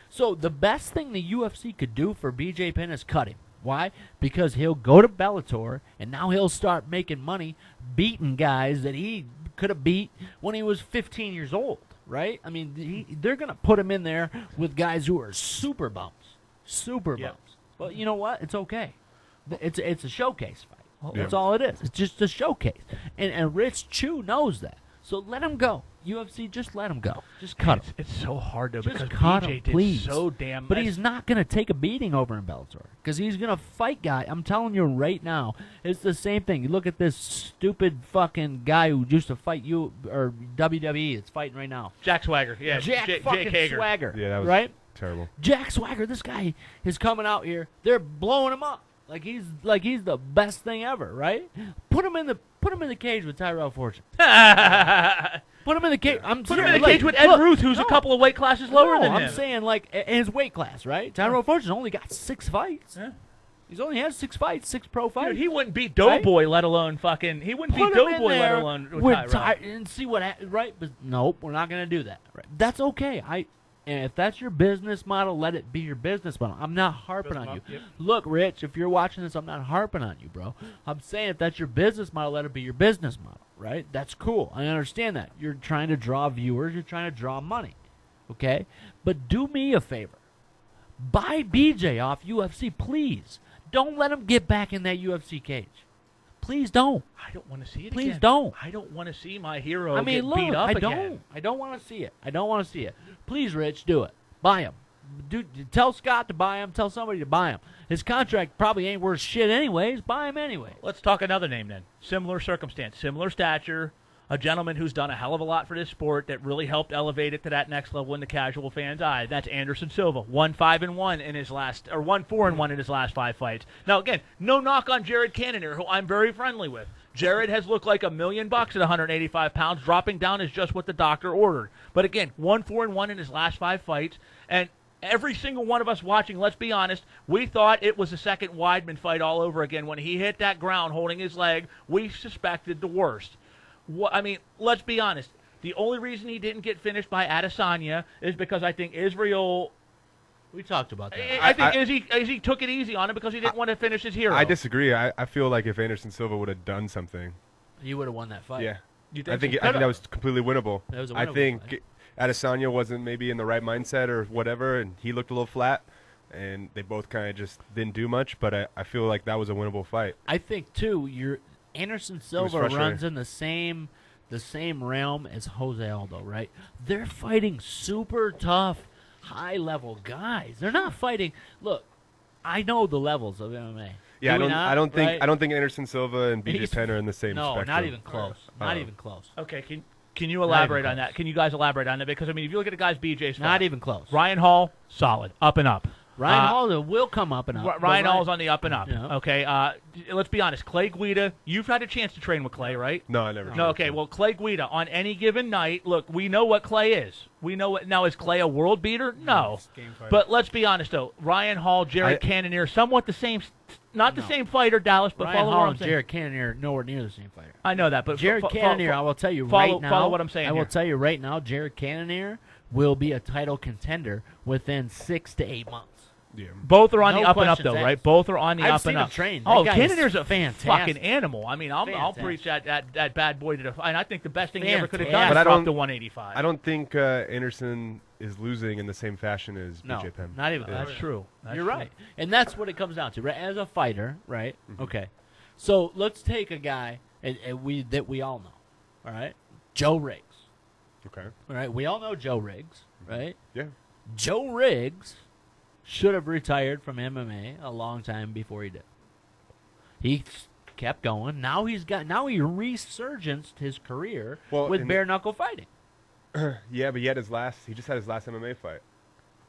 So the best thing the UFC could do for BJ Penn is cut him. Why? Because he'll go to Bellator and now he'll start making money beating guys that he could have beat when he was 15 years old, right? They're going to put him in there with guys who are super bums. But you know what? It's okay. It's a showcase fight. That's all it is. It's just a showcase. And Rich Chu knows that. So let him go. UFC, just let him go. Just cut him. It's so hard, though, Just because cut BJ him, did please. so damn But he's not going to take a beating over in Bellator because he's going to fight guy. I'm telling you right now, it's the same thing. You look at this stupid fucking guy who used to fight you or WWE. It's fighting right now. Jack Swagger. Yeah, Jack fucking Jake Hager. Swagger. Yeah, that was right? terrible. Jack Swagger. This guy is coming out here. They're blowing him up like he's the best thing ever. Right? Put him in the cage with Tyrell Fortune. Put him in the cage. Put him in the cage with Ed Ruth, who's a couple of weight classes lower than him. I'm saying in his weight class, right? Tyrell Fortune's only got 6 fights. Yeah. He's only had 6 fights, 6 pro fights. Dude, he wouldn't beat Doughboy, let alone fucking. He wouldn't beat Doughboy, let alone with Tyrell. And see what right? But nope, we're not going to do that. Right? That's okay. And if that's your business model, let it be your business model. I'm not harping on you. Yep. Look, Rich, if you're watching this, I'm not harping on you, bro. I'm saying if that's your business model, let it be your business model, right? That's cool. I understand that. You're trying to draw viewers. You're trying to draw money, okay? But do me a favor. Buy BJ off UFC, please. Don't let him get back in that UFC cage. Please don't. I don't want to see it Please again. don't. I don't want to see my hero Look, get beat up I again. don't. I don't want to see it. I don't want to see it. Please, Rich, do it. Buy him. Tell Scott to buy him. Tell somebody to buy him. His contract probably ain't worth shit anyways. Buy him anyway. Let's talk another name then. Similar circumstance, similar stature, a gentleman who's done a hell of a lot for this sport that really helped elevate it to that next level in the casual fan's eye. That's Anderson Silva, 1-5-1 in his last, or 1-4-1 in his last 5 fights. Now again, no knock on Jared Cannonier, who I'm very friendly with. Jared has looked like $1 million at 185 pounds. Dropping down is just what the doctor ordered. But again, 1-4-1 in his last 5 fights, and every single one of us watching, let's be honest, we thought it was a second Weidman fight all over again. When he hit that ground holding his leg, we suspected the worst. Let's be honest. The only reason he didn't get finished by Adesanya is because I think Israel. We talked about that. I think Izzy took it easy on him because he didn't want to finish his hero. I disagree. I feel like if Anderson Silva would have done something, he would have won that fight. yeah, You I think that was completely winnable. That was a I winnable think fight. Adesanya wasn't maybe in the right mindset or whatever, and he looked a little flat, and they both kind of just didn't do much. But I feel like that was a winnable fight. I think too. Anderson Silva runs in the same realm as Jose Aldo, right? They're fighting super tough, high-level guys. They're not fighting. Look, I know the levels of MMA. Yeah, I don't think right? I don't think Anderson Silva and BJ He's- Penn are in the same No, spectrum. not even close. Not even close. Okay, Can you elaborate on that? Can you guys elaborate on that? Because, I mean, if you look at the guys BJ's Not even close. Ryan Hall, solid, up and up. Ryan Hall will come up and up. Ryan Hall's on the up and up. Yeah. Okay, let's be honest. Clay Guida, you've had a chance to train with Clay, right? No, I never. No, okay. Well, Clay Guida, on any given night, look, we know what Clay is. We know what. Now, is Clay a world beater? No. But let's be honest, though. Ryan Hall, Jared Cannonier, somewhat the same. Not the same fighter, Dallas, but Ryan follow Hall what I'm and saying. Jared Cannonier nowhere near the same fighter. I know that, but Jared Cannonier, I will tell you right now. Follow what I'm saying. I will tell you right now, Jared Cannonier will be a title contender within 6 to 8 months. Yeah. Both are on No the up and up, questions though, asked. right? Both are on the I've up seen and him up. train. Oh, That guy is Cannonier's a fantastic. fucking animal. I mean, I'll Fantastic. preach that bad boy to the. And I think the best thing he ever could have done Fantastic. was But I drop don't- the 185. I don't think Anderson is losing in the same fashion as No, BJ Penn. not even. That's true. You're right, and that's what it comes down to. Right? As a fighter, right? Okay, so let's take a guy that we all know. All right, Joe Riggs. Okay. All right, we all know Joe Riggs, right? Yeah. Joe Riggs should have retired from MMA a long time before he did. He kept going. Now he resurgenced his career with bare knuckle fighting. Yeah, but he just had his last MMA fight.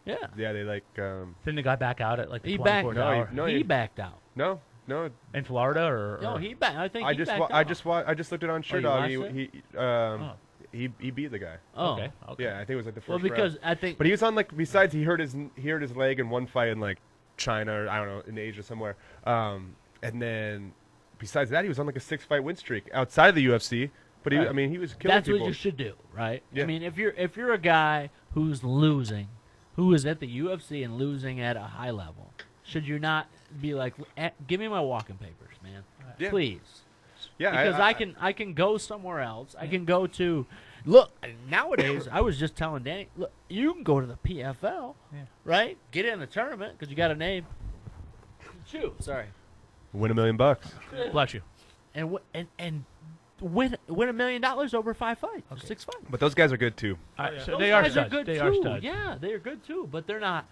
Yeah. Yeah, they Didn't the guy back out at like the He 24th backed hour? No, he backed out. no. In Florida or No, he backed. I think I he just backed I out. just looked it on you Sherdog. watched He beat the guy. Oh. Okay. Yeah, I think it was like the first Well, because round. I think But he was on besides he hurt his leg in one fight in like China or I don't know, in Asia somewhere. And then besides that he was on like a 6-fight win streak outside of the UFC. But he was killing that's people. what you should do, right? Yeah. I mean, if you're a guy who's losing, who is at the UFC and losing at a high level, should you not be like, give me my walking papers, man, Yeah. please? Yeah, Because I can go somewhere else. I can go to look nowadays. I was just telling Danny, look, you can go to the PFL, right? Get in the tournament because you got a name. Shoot, sorry, win $1 million. Bless you. and win $1 million over 5 fights, or 6 fights. But those guys are good too. So Those they are guys studs. good They too. are studs. Yeah, they're good too, but they're not.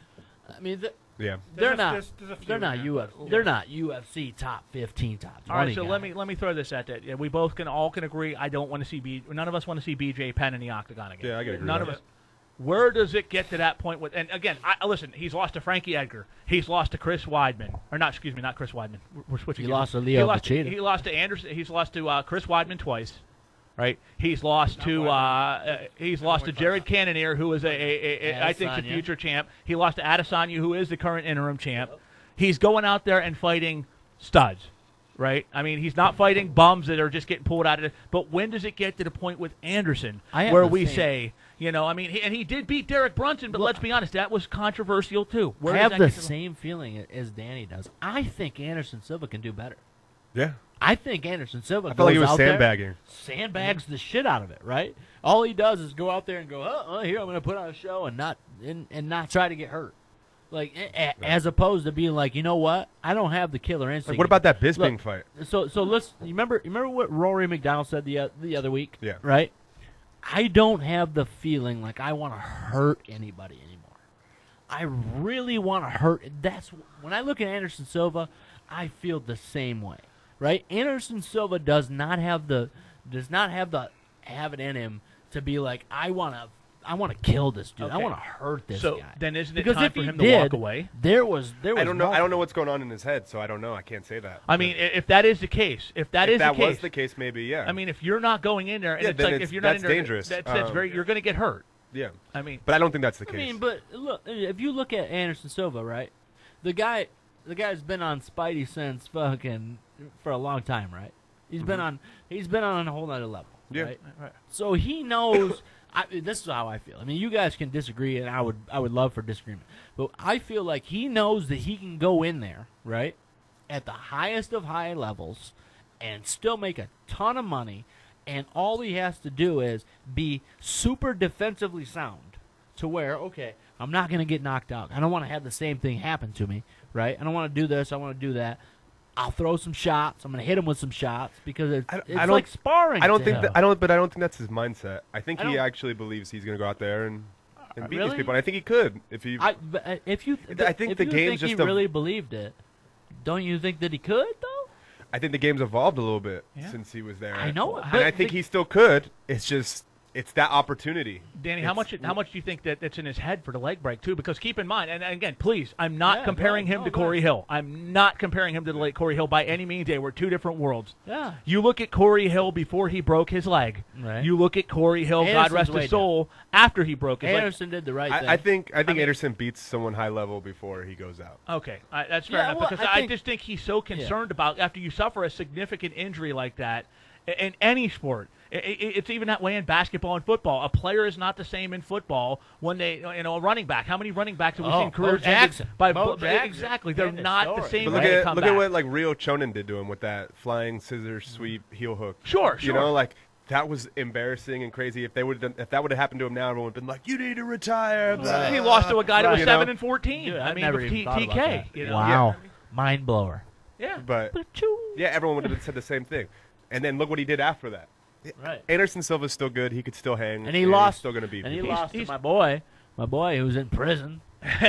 I mean, Yeah. they're not. there's a few They're not in there. UFC. They're not UFC top 15, top 20. All right, so guys. let me throw this at that. Yeah, we both can agree. I don't want to see none of us want to see BJ Penn in the octagon again. Yeah, I can agree None with of that. us. Where does it get to that point with? And again, listen. He's lost to Frankie Edgar. He's lost to Chris Weidman, or not? Excuse me, not Chris Weidman. We're switching. He gears. lost to Leo Machida. He lost to Anderson. He's lost to Chris Weidman twice. Right. He's lost to Jared Cannonier, who is I think the Adesanya. future champ. He lost to Adesanya, who is the current interim champ. He's going out there and fighting studs. Right? I mean, he's not fighting bums that are just getting pulled out of it. But when does it get to the point with Anderson where we say, I mean, he did beat Derek Brunson, but let's be honest, that was controversial too. Where I does have that the get to same feeling as Danny does. I think Anderson Silva can do better. Yeah. I think Anderson Silva I felt like he was out there, sandbagging. sandbags the shit out of it, right? All he does is go out there and go, here I'm going to put on a show and not try to get hurt. Like as opposed to being like, you know what? I don't have the killer instinct. Like, what about that Bisping Look, fight? So let's remember what Rory McDonald said the other week. Yeah. Right. I don't have the feeling like I want to hurt anybody anymore. I really want to hurt. That's when I look at Anderson Silva, I feel the same way. Right. Anderson Silva does not have it in him to be like, I want to kill this dude. I Okay. want to hurt this So guy. then isn't it Because time if for he him did, to walk away? There was I don't know. I don't know nothing. what's going on in his head, so I don't know. I can't say that. I mean, if that is the case, if that was the case, maybe yeah. I mean, if you're not going in there, and Yeah, it's then like if you're not that's in there, dangerous. That's very. You're going to get hurt. yeah. I mean, But I don't think that's the I case. mean, but look, if you look at Anderson Silva, right? The guy's been on Spidey sense fucking for a long time, right? He's been on a whole nother level. Yeah. Right? So he knows. This is how I feel. I mean, you guys can disagree, and I would love for disagreement. But I feel like he knows that he can go in there, right, at the highest of high levels, and still make a ton of money. And all he has to do is be super defensively sound, to where I'm not going to get knocked out. I don't want to have the same thing happen to me, right? I don't want to do this. I want to do that. I'll throw some shots. I'm going to hit him with some shots because it's like sparring. I don't to think him. that. I don't think that's his mindset. I think I he don't- actually believes he's going to go out there and beat Really? these people. And I think he could if he. If you I think if the you game's think just he a- really believed it, don't you think that he could though? I think the game's evolved a little bit Yeah. since he was there. I know, and but I think he still could. It's just it's that opportunity. Danny, how much do you think that it's in his head for the leg break too? Because keep in mind, and again, please, I'm not comparing him to Corey Hill. I'm not comparing him to the late Corey Hill by any means. They were two different worlds. Yeah. You look at Corey Hill before he broke his leg. Right. You look at Corey Hill, God rest his soul, after he broke his leg. Anderson did the right thing. I think Anderson beats someone high level before he goes out. Okay, that's fair enough. well, Because I just think he's so concerned about after you suffer a significant injury like that in any sport. It's even that way in basketball and football. A player is not the same in football when they, a running back. How many running backs have we seen careers Jackson. ended by Bo Jackson. Exactly, they're not the same But when they come look back. at what like Rio Chonin did to him with that flying scissor sweep heel hook. Sure. You know, like that was embarrassing and crazy. If that would have happened to him now, everyone would have been like, "You need to retire." Blah. He lost to a guy that was You 7 know? and 14. Dude, I mean, never with even thought about TK. that. You know? Wow. Mind blower. Yeah. But yeah, everyone would have said the same thing. And then look what he did after that. Right. Anderson Silva's still good. He could still hang. And he lost. He's still going to beat And he people. lost to my boy who was in prison.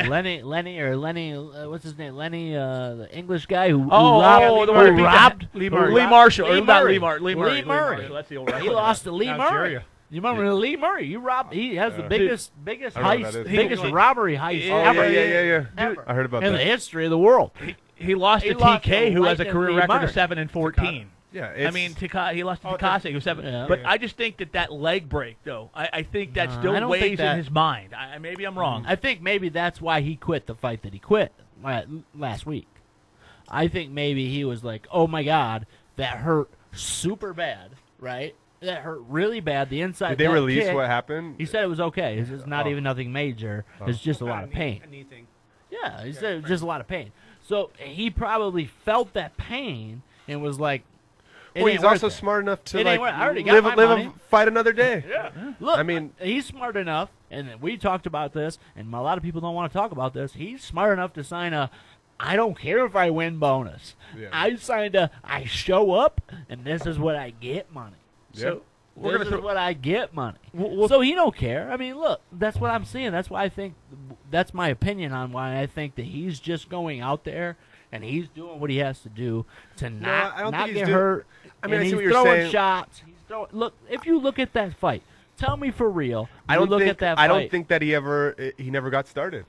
Lenny, what's his name? Lenny, the English guy who robbed Lee Marshall. Lee Not Murray. Lee Murray. Lee Murray. That's the old He lost to Lee Murray. Nigeria. You remember Lee Murray? He has the biggest I don't know what heist, that is. biggest robbery heist Oh, ever yeah. ever I heard about in the that. history of the world. He lost He to lost TK, to who has a Lightning career Lee record Murray. of 7 and 14. Yeah, I mean, he lost to Takase, who's 7. Yeah. But I just think that leg break, though, I think that I still don't think weighs that- in his mind. Maybe I'm wrong. I think maybe that's why he quit the fight that he quit last week. I think maybe he was like, oh, my God, that hurt super bad, right? That hurt really bad. The inside Did they that release kick, what happened? He said it was okay. It's not even nothing major. It's just a lot of pain. Yeah, he said it was just a lot of pain. So he probably felt that pain and was like, well, he's also smart enough to It ain't like worth it. I already got live my live money. and fight another day. Look, I mean, he's smart enough, and we talked about this, and a lot of people don't want to talk about this. He's smart enough to sign a I don't care if I win bonus. Yeah. I signed I show up, and this is what I get money. Yeah. We're This gonna is what I get money. We'll- So he don't care. I mean, look, that's what I'm saying. That's why I think, that's my opinion on why I think that he's just going out there and he's doing what he has to do to I don't not think he's get doing- hurt. I mean, and I see he's what you're throwing saying. shots. Look, if you look at that fight, tell me for real. I don't look think at that fight. I don't think that he never got started.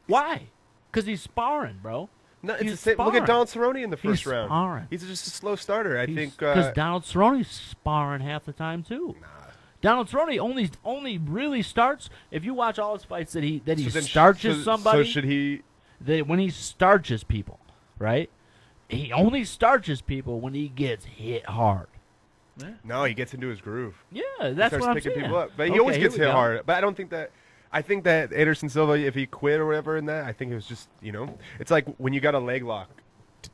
Why? Because he's sparring, bro. No, it's He's the same. Look sparring. at Donald Cerrone in the first He's round. sparring. He's just a slow starter. I think Because Donald Cerrone's sparring half the time too. Donald Cerrone only really starts if you watch all his fights that he starches somebody. So should he? When he starches people, right? He only starches people when he gets hit hard. No, he gets into his groove. Yeah, He that's starts what I'm picking saying. people up, but he Okay, always here gets we hit go. hard. But I don't think that. I think that Anderson Silva, if he quit or whatever in that, I think it was just it's like when you got a leg lock.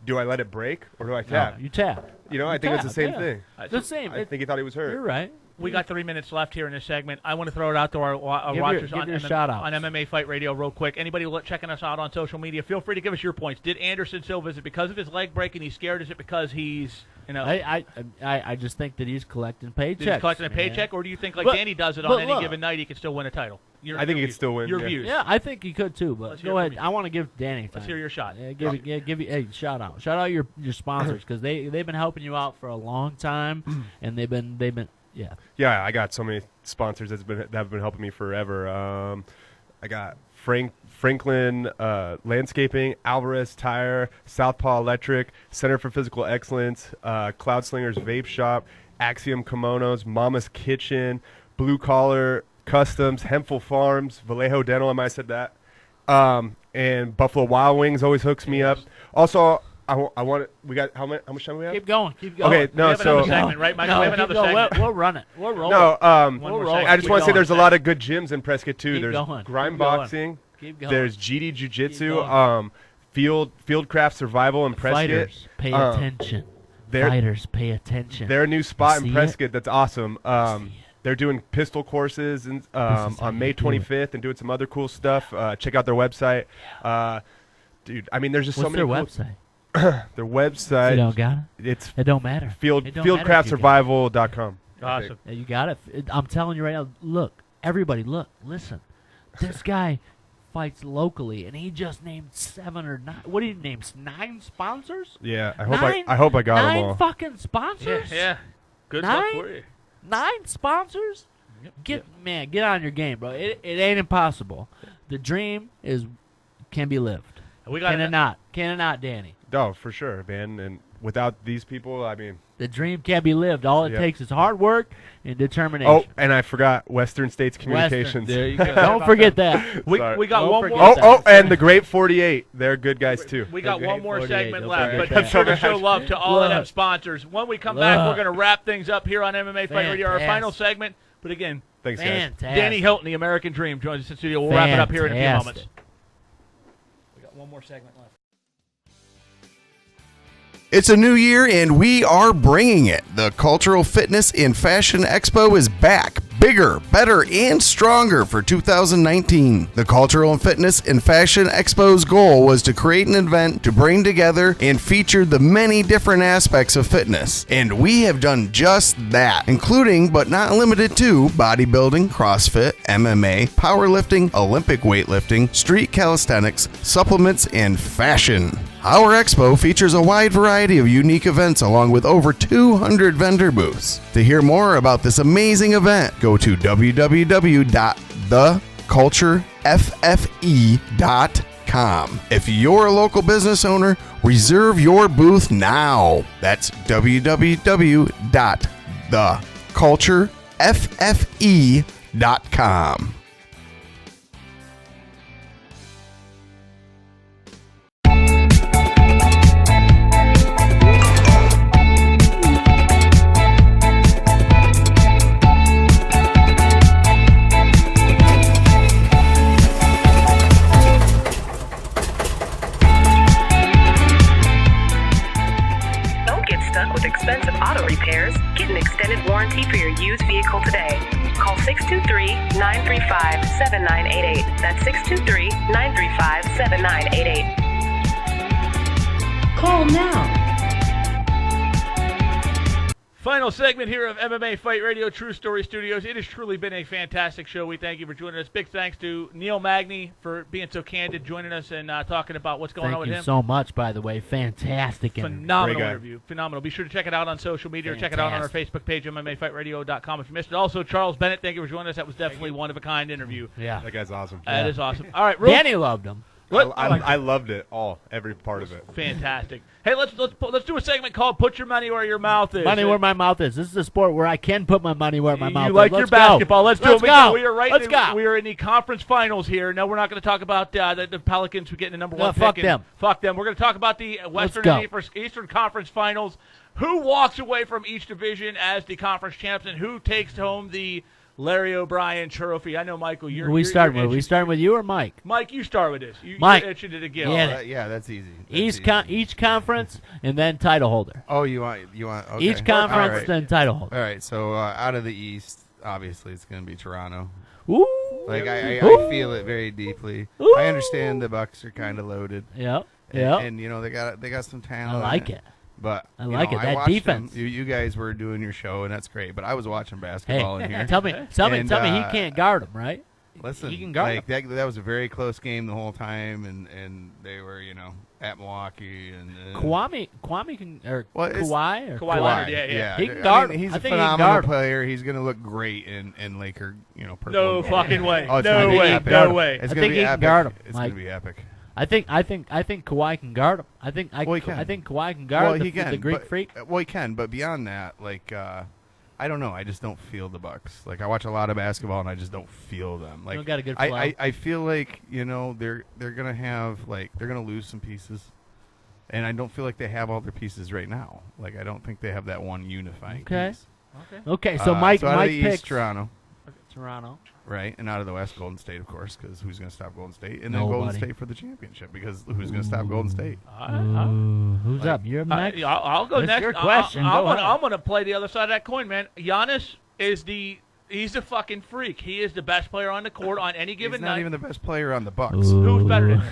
Do I let it break or do I tap? No, you tap. I think it's the same thing. The same. I think he thought he was hurt. You're right. We got 3 minutes left here in this segment. I want to throw it out to our watchers give on, your shout-outs. on MMA Fight Radio real quick. Anybody checking us out on social media, feel free to give us your points. Did Anderson Silva, is it because of his leg break and he's scared? Is it because he's, I just think that he's collecting paychecks. he's collecting a paycheck? Or do you think like But- Danny does it but on any look. given night, he can still win a title? I think he could still win, Your yeah. views. Yeah, I think he could too. But Let's hear go it ahead. from you. I want to give Danny time. Let's hear your shot. Hey, shout out your sponsors because they've been helping you out for a long time and they've been. Yeah, I got so many sponsors that have been helping me forever. I got Franklin Landscaping, Alvarez Tire, Southpaw Electric, Center for Physical Excellence, Cloud Slingers Vape Shop, Axiom Kimonos, Mama's Kitchen, Blue Collar Customs, Hempful Farms, Vallejo Dental. I might have said that. And Buffalo Wild Wings always hooks me up. Also, I want. We got how much time we have? Keep going. Okay, We no, have so another segment, right, Michael? No, we have keep another going. segment. We'll run it. We'll roll no. it. One more I segment. just want to say going. there's a lot of good gyms in Prescott too. Keep There's going. Grime Keep going. Boxing. Keep going. There's GD Keep Jiu-Jitsu. going. Fieldcraft Survival in Prescott. Fighters, pay attention. they're- Fighters, pay attention. Their new spot see in it? Prescott that's awesome. see it. They're doing pistol courses and, is how on you May do it. 25th and doing some other cool stuff. Check out their website. Dude, I mean, there's just What's so many their cool- website? Their website. You don't got it? It's It don't matter. It don't matter if you got it. fieldcraftsurvival.com. Awesome. Yeah, you got it. I'm telling you right now. Look, everybody, listen. This guy fights locally, and he just named 7 or 9. What did he name? 9 sponsors? Yeah, I hope Nine? I hope I got them 9 all. fucking sponsors? Yeah. Good Nine? luck for you. 9 sponsors? Get on your game, bro. It ain't impossible. The dream can be lived. We got Can it not, Danny? Oh, for sure, man. And without these people, I mean. The dream can be lived. All it takes is hard work and determination. Oh, and I forgot Western States Communications. There you go. Don't forget that. We got Don't one forget more. that. And the Great 48. They're good guys, too. We got one more 48, segment don't left, forget but that. be sure to show love to all of them Look. sponsors. When we come back, we're going to wrap things up here on MMA Fight Radio, our Fantastic. final segment. But again, Thanks, guys. Fantastic. Danny Hilton, the American Dream, joins us in the studio. We'll wrap it up here in a few moments. Fantastic. We got one more segment left. It's a new year and we are bringing it. The Cultural Fitness in Fashion Expo is back. Bigger, better, and stronger for 2019. The Cultural and Fitness in Fashion Expo's goal was to create an event to bring together and feature the many different aspects of fitness. And we have done just that, including but not limited to bodybuilding, CrossFit, MMA, powerlifting, Olympic weightlifting, street calisthenics, supplements, and fashion. Our expo features a wide variety of unique events along with over 200 vendor booths. To hear more about this amazing event, go to www.thecultureffe.com. If you're a local business owner, reserve your booth now. That's www.thecultureffe.com. Don't get stuck with expensive auto repairs. Get an extended warranty for your used vehicle today. Call 623-935-7988. That's 623-935-7988. Call now. Final segment here of MMA Fight Radio, True Story Studios. It has truly been a fantastic show. We thank you for joining us. Big thanks to Neil Magny for being so candid, joining us and talking about what's going on with him. Thank you so much, by the way. Fantastic interview. Phenomenal interview. Phenomenal. Be sure to check it out on social media or check it out on our Facebook page, MMAfightradio.com. If you missed it. Also, Charles Bennett, thank you for joining us. That was definitely one-of-a-kind interview. Yeah. That guy's awesome. That is awesome. All right, Danny loved him. I loved it all, every part of it. Fantastic. Hey, let's do a segment called "Put Your Money Where Your Mouth Is." Money where my mouth is. This is a sport where I can put my money where my mouth is. You like your basketball? Let's do it. We are in the conference finals here. No, we're not going to talk about the Pelicans who get the number one pick. Fuck them. Fuck them. We're going to talk about the Western and Eastern Conference Finals. Who walks away from each division as the conference champs, and who takes home the Larry O'Brien Trophy? I know, Michael. We starting with you or Mike? Mike, you start with this. Mike, you're itching to give. Yeah, that's easy. Each conference and then title holder. Oh, you want okay. Each conference, All right. then title holder. All right, so out of the East, obviously it's going to be Toronto. Ooh. Like I feel it very deeply. Ooh. I understand the Bucks are kind of loaded. Yep. And you know they got some talent. I like it. But I like it. That watched defense. them. You guys were doing your show, and that's great. But I was watching basketball in here. Tell me, he can't guard him, right? Listen, he can guard him. that was a very close game the whole time, and they were at Milwaukee and Kwame can Kawhi Leonard, yeah. He can guard him. He's a phenomenal player. He's going to look great in Laker, purple. No fucking way. Oh, no way. No way. It's I going think to be he epic. can guard him. It's going to be epic. I think Kawhi can guard him. I think Kawhi can guard the Greek freak. Well, he can, but beyond that, I don't know. I just don't feel the Bucks. Like I watch a lot of basketball, and I just don't feel them. Like don't got a good flow. I feel like they're gonna have they're gonna lose some pieces, and I don't feel like they have all their pieces right now. Like I don't think they have that one unifying piece. Okay. So Mike picks East, Toronto. Toronto. Right, and out of the West, Golden State, of course, because who's going to stop Golden State? And Nobody. then Golden State for the championship, because who's going to stop Golden State? Who's up? You're next. I'll go That's next. your question. I'm going to play the other side of that coin, man. Giannis is he's a fucking freak. He is the best player on the court on any given He's not night. even the best player on the Bucks. Who's better than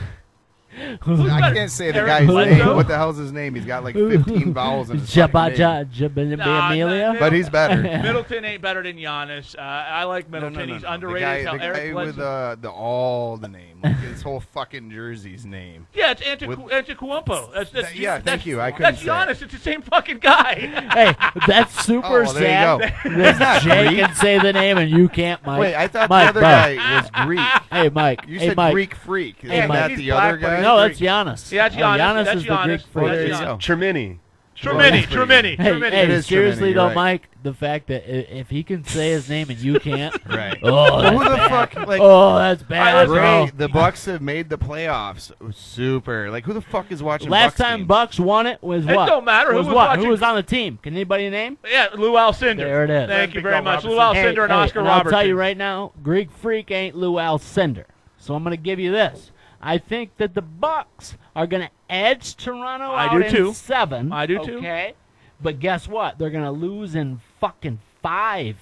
him? I can't say the Eric guy's Bledsoe? name. What the hell's his name? He's got like 15 vowels in his fucking name. Amelia. But he's better. Middleton ain't better than Giannis. I like Middleton. He's underrated. The guy with the name. Like his whole fucking jersey's name. Yeah, it's Antetokounmpo. Thank you. I couldn't That's say Giannis. It's the same fucking guy. Hey, that's super Oh, there you sad. go. That Jay can say the name and you can't, Mike. Wait, I thought Mike, the other Bo. guy was Greek. Hey, Mike. You hey, said Mike. Greek freak. Isn't Yeah, that he's the black, other but guy? he's No, Greek. that's Giannis. Yeah, that's Giannis. Giannis That's is the Giannis. Greek Well, freak. that's There you Giannis. go. Tremini. Tremini. Hey, It is seriously Tremini, though, you're right. Mike, the fact that if he can say his name and you can't, Right. oh, that's Who the bad. fuck? Like, Oh, that's bad, listen, bro. the Bucks have made the playoffs. Super. Like, who the fuck is watching? Last Bucks time games? Bucks won it was It what? don't matter. Who Was was what? watching? Who was on the team? Can anybody name? Yeah, Lou Alcindor. There it is. Thank you Big very Dog much. Lou Robertson. Alcindor and Oscar and Robertson. I'll tell you right now, Greek freak ain't Lou Alcindor. So I'm going to give you this. I think that the Bucks are going to edge Toronto I out do in too. 7. I do too. Okay, but guess what? They're going to lose in fucking 5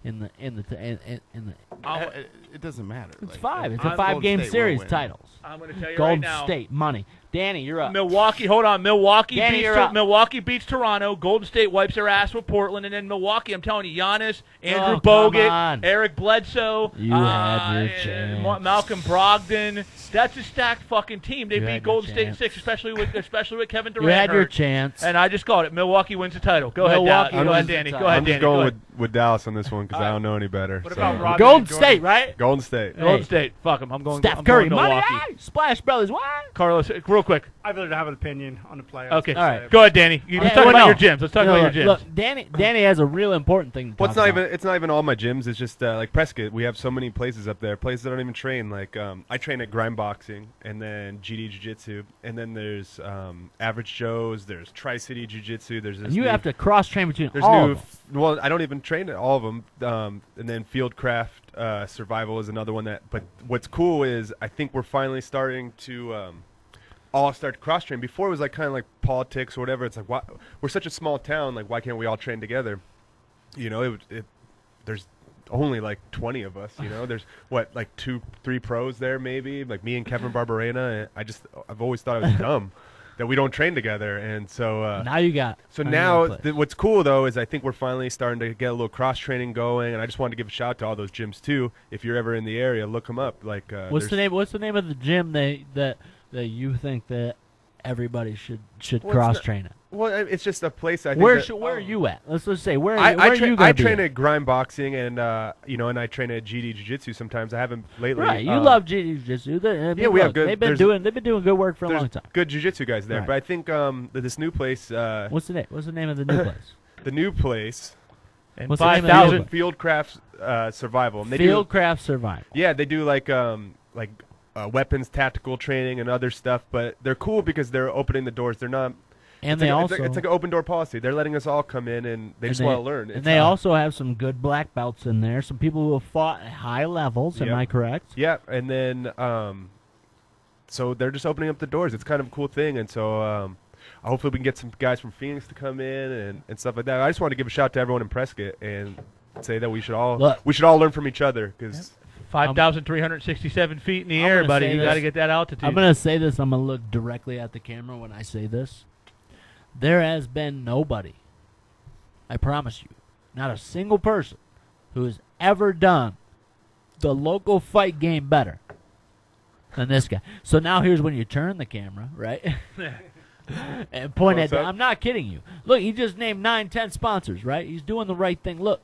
in the. It doesn't matter. It's Like, 5. It's a I'm- 5-game Golden State series. will win. Titles. I'm going to tell you Golden right now. State money. Danny, you're up. Milwaukee, hold on. Milwaukee Danny, you're up. Milwaukee beats Toronto. Golden State wipes their ass with Portland, and then Milwaukee. I'm telling you, Giannis, Andrew Oh, come Bogut, on. Eric Bledsoe, You had your chance. Malcolm Brogdon. That's a stacked fucking team. They You beat had your Golden State in chance. 6, especially with Kevin Durant. You had your hurt. chance. And I just called it. Milwaukee wins the title. Go Milwaukee ahead, wins the Danny. Go title. ahead, I'm Danny. just Go going ahead. with Dallas on this one because I don't know any better. What so. about Rodman Golden and Jordan? State, right? Golden State. Golden State. Fuck him. I'm going. Steph I'm Curry, going money, Milwaukee. ah, Splash Brothers, what? Carlos, real quick. I really don't have an opinion on the playoffs. Okay. All right. Go ahead, Danny. Let's talk well, about no. your gyms. Let's talk No, about your gyms. Look, Danny has a real important thing to Well, talk it's not about. even even all my gyms. It's just like Prescott. We have so many places up there. Places that don't even train. Like I train at Grind Boxing and then GD Jiu Jitsu, and then there's Average Joe's. There's Tri City Jiu Jitsu. There's this And you new- have to cross-train between There's all new. of them. Well, I don't even train at all of them. And then Fieldcraft Survival is another one that. But what's cool is I think we're finally starting to. All start to cross train. Before it was like kind of like politics or whatever. It's like why, we're such a small town. Like why can't we all train together? You know, there's only like 20 of us. You know, there's what like 2-3 pros there maybe. Like me and Kevin Barbarena. And I've always thought it was dumb that we don't train together. And so Now you got. so now now you got a place. what's cool though is I think we're finally starting to get a little cross training going. And I just wanted to give a shout out to all those gyms too. If you're ever in the area, look them up. Like What's the there's- name? What's the name of the gym that you think that everybody should Well, it's cross not- train at? Well, it's just a place. I think Where that- are you at? Let's just say where I, where are tra- you going I to be? train at? at Grind Boxing and and I train at GD Jiu Jitsu sometimes. I haven't lately. Right, you love jiu-jitsu. Yeah, we have good- They've been there's- doing good work for a There's long time. good jiu-jitsu guys there, Right. but I think that this new place, What's the name? What's the name of the new place? the new place, And What's the name of the 5,000. new Fieldcraft Survival. And they Fieldcraft Survival. Yeah, they do like weapons, tactical training, and other stuff. But they're cool because they're opening the doors. They're not. And It's they like, also it's like an open door policy. They're letting us all come in, and they just want to learn. And It's, they also have some good black belts in there. Some people who have fought at high levels. Am Yep. I correct? Yeah, and then so they're just opening up the doors. It's kind of a cool thing, and so hopefully we can get some guys from Phoenix to come in and stuff like that. I just want to give a shout to everyone in Prescott and say that we should all Look. learn from each other because 5,367 feet in the I'm air, gonna buddy. say You this. got to get that altitude. I'm going to say this. I'm going to look directly at the camera when I say this. There has been nobody, I promise you, not a single person who has ever done the local fight game better than this guy. So now here's when you turn the camera, right? And point at Close that. up. I'm not kidding you. Look, he just named 9-10 sponsors, right? He's doing the right thing. Look,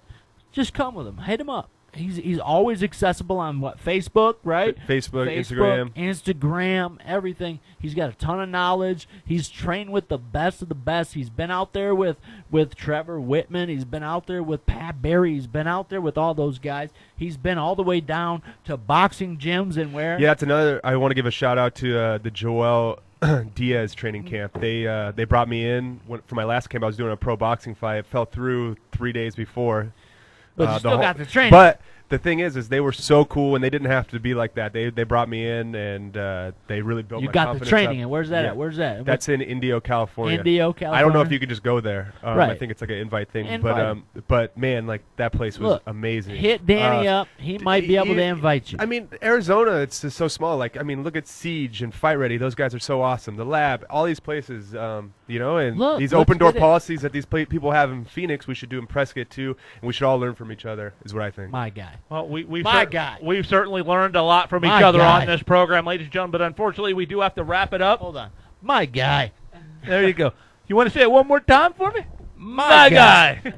just come with him. Hit him up. He's always accessible on what, Facebook, right? Facebook, Instagram, everything. He's got a ton of knowledge. He's trained with the best of the best. He's been out there with Trevor Whitman. He's been out there with Pat Barry. He's been out there with all those guys. He's been all the way down to boxing gyms and where. Yeah, that's another. I want to give a shout out to the Joel Diaz training camp. They brought me in for my last camp. I was doing a pro boxing fight. It fell through 3 days before. But you still got the training. But the thing is they were so cool, and they didn't have to be like that. They brought me in, and they really built You my got the confidence training, up. and where's that Yeah. at? Where's that? That's in Indio, California. Indio, I don't know California? if you could just go there. I Right. think it's like an invite thing. Invite. But man, like that place was Look, amazing. Hit Danny up. He might be able to invite you. I mean, Arizona, it's just so small. Like, I mean, look at Siege and Fight Ready. Those guys are so awesome. The Lab, all these places, you know, and Look, these let's open door get it. policies that these people have in Phoenix, we should do in Prescott too, and we should all learn from each other. Is what I think. My guy. Well, we've My guy. we've certainly learned a lot from each My other guy. on this program, ladies and gentlemen. But unfortunately, we do have to wrap it up. Hold on. My guy. There you go. You want to say it one more time for me? My guy.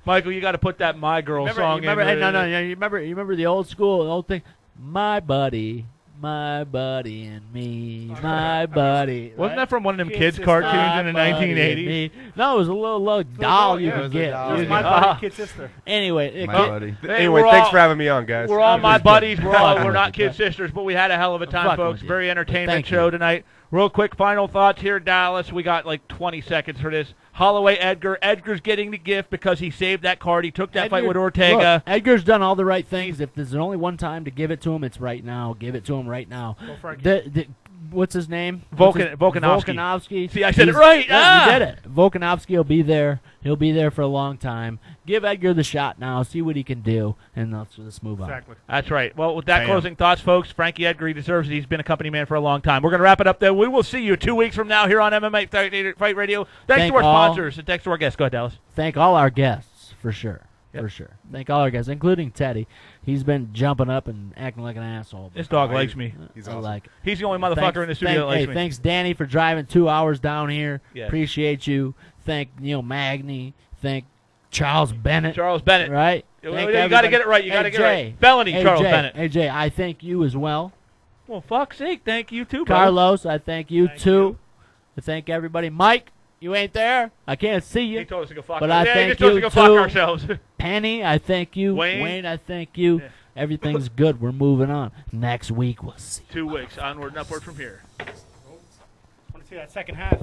Michael, you got to put that "My Girl" song remember, in. no, you remember the old school, the old thing? My buddy and me, my buddy. Wasn't that from one of them Kids kids' cartoons My in the buddy 1980s? and me. No, it was a little doll you yeah, it could was get. doll. It was Yeah. my buddy, kid sister. Anyway, My buddy. Hey, Anyway, we're thanks all- for having me on, guys. We're all my buddies. We're Fucking not with you, kid sisters, but we had a hell of a time, Fucking folks. with you. Very entertainment Thank show you. tonight. Real quick, final thoughts here, Dallas. We got like 20 seconds for this. Holloway Edgar. Edgar's getting the gift because he saved that card. He took that fight with Ortega. Look, Edgar's done all the right things. If there's only one time to give it to him, it's right now. Give it to him right now. What's his name? Volkanovski. Volkanovski. See, I said it He's- right. Yeah, you did it. Volkanovski will be there. He'll be there for a long time. Give Edgar the shot now. See what he can do, and let's move on. Exactly. That's right. Well, with that closing thoughts, folks, Frankie Edgar, he deserves it. He's been a company man for a long time. We're going to wrap it up there. We will see you 2 weeks from now here on MMA Fight Radio. Thanks Thank to our all. sponsors and thanks to our guests. Go ahead, Dallas. Thank all our guests for sure. Yep. For sure. Thank all our guests, including Teddy. He's been jumping up and acting like an asshole. This dog likes me. He's I awesome. like it. He's the only motherfucker Thanks- in the studio that likes hey, me. thanks, Danny, for driving 2 hours down here. Yes. Appreciate you. Thank Neil Magny. Thank Charles Bennett. Charles Bennett. Right? You Thank gotta everybody. get it right. You Hey, gotta get it Jay. right. Felony, Hey, Charles Jay. Bennett. Hey, Jay, I thank you as well. Well, fuck's sake, thank you too, bro. Carlos, I thank you Thank too. you. I thank everybody. Mike, you ain't there. I can't see He you. told us to go fuck But ourselves. I Yeah, he thank just told us you to go fuck too. ourselves. Penny, I thank you. Wayne. I thank you. Yeah. Everything's good. We're moving on. Next week, we'll see. 2 weeks, onward and upward from here. Want to see that second half?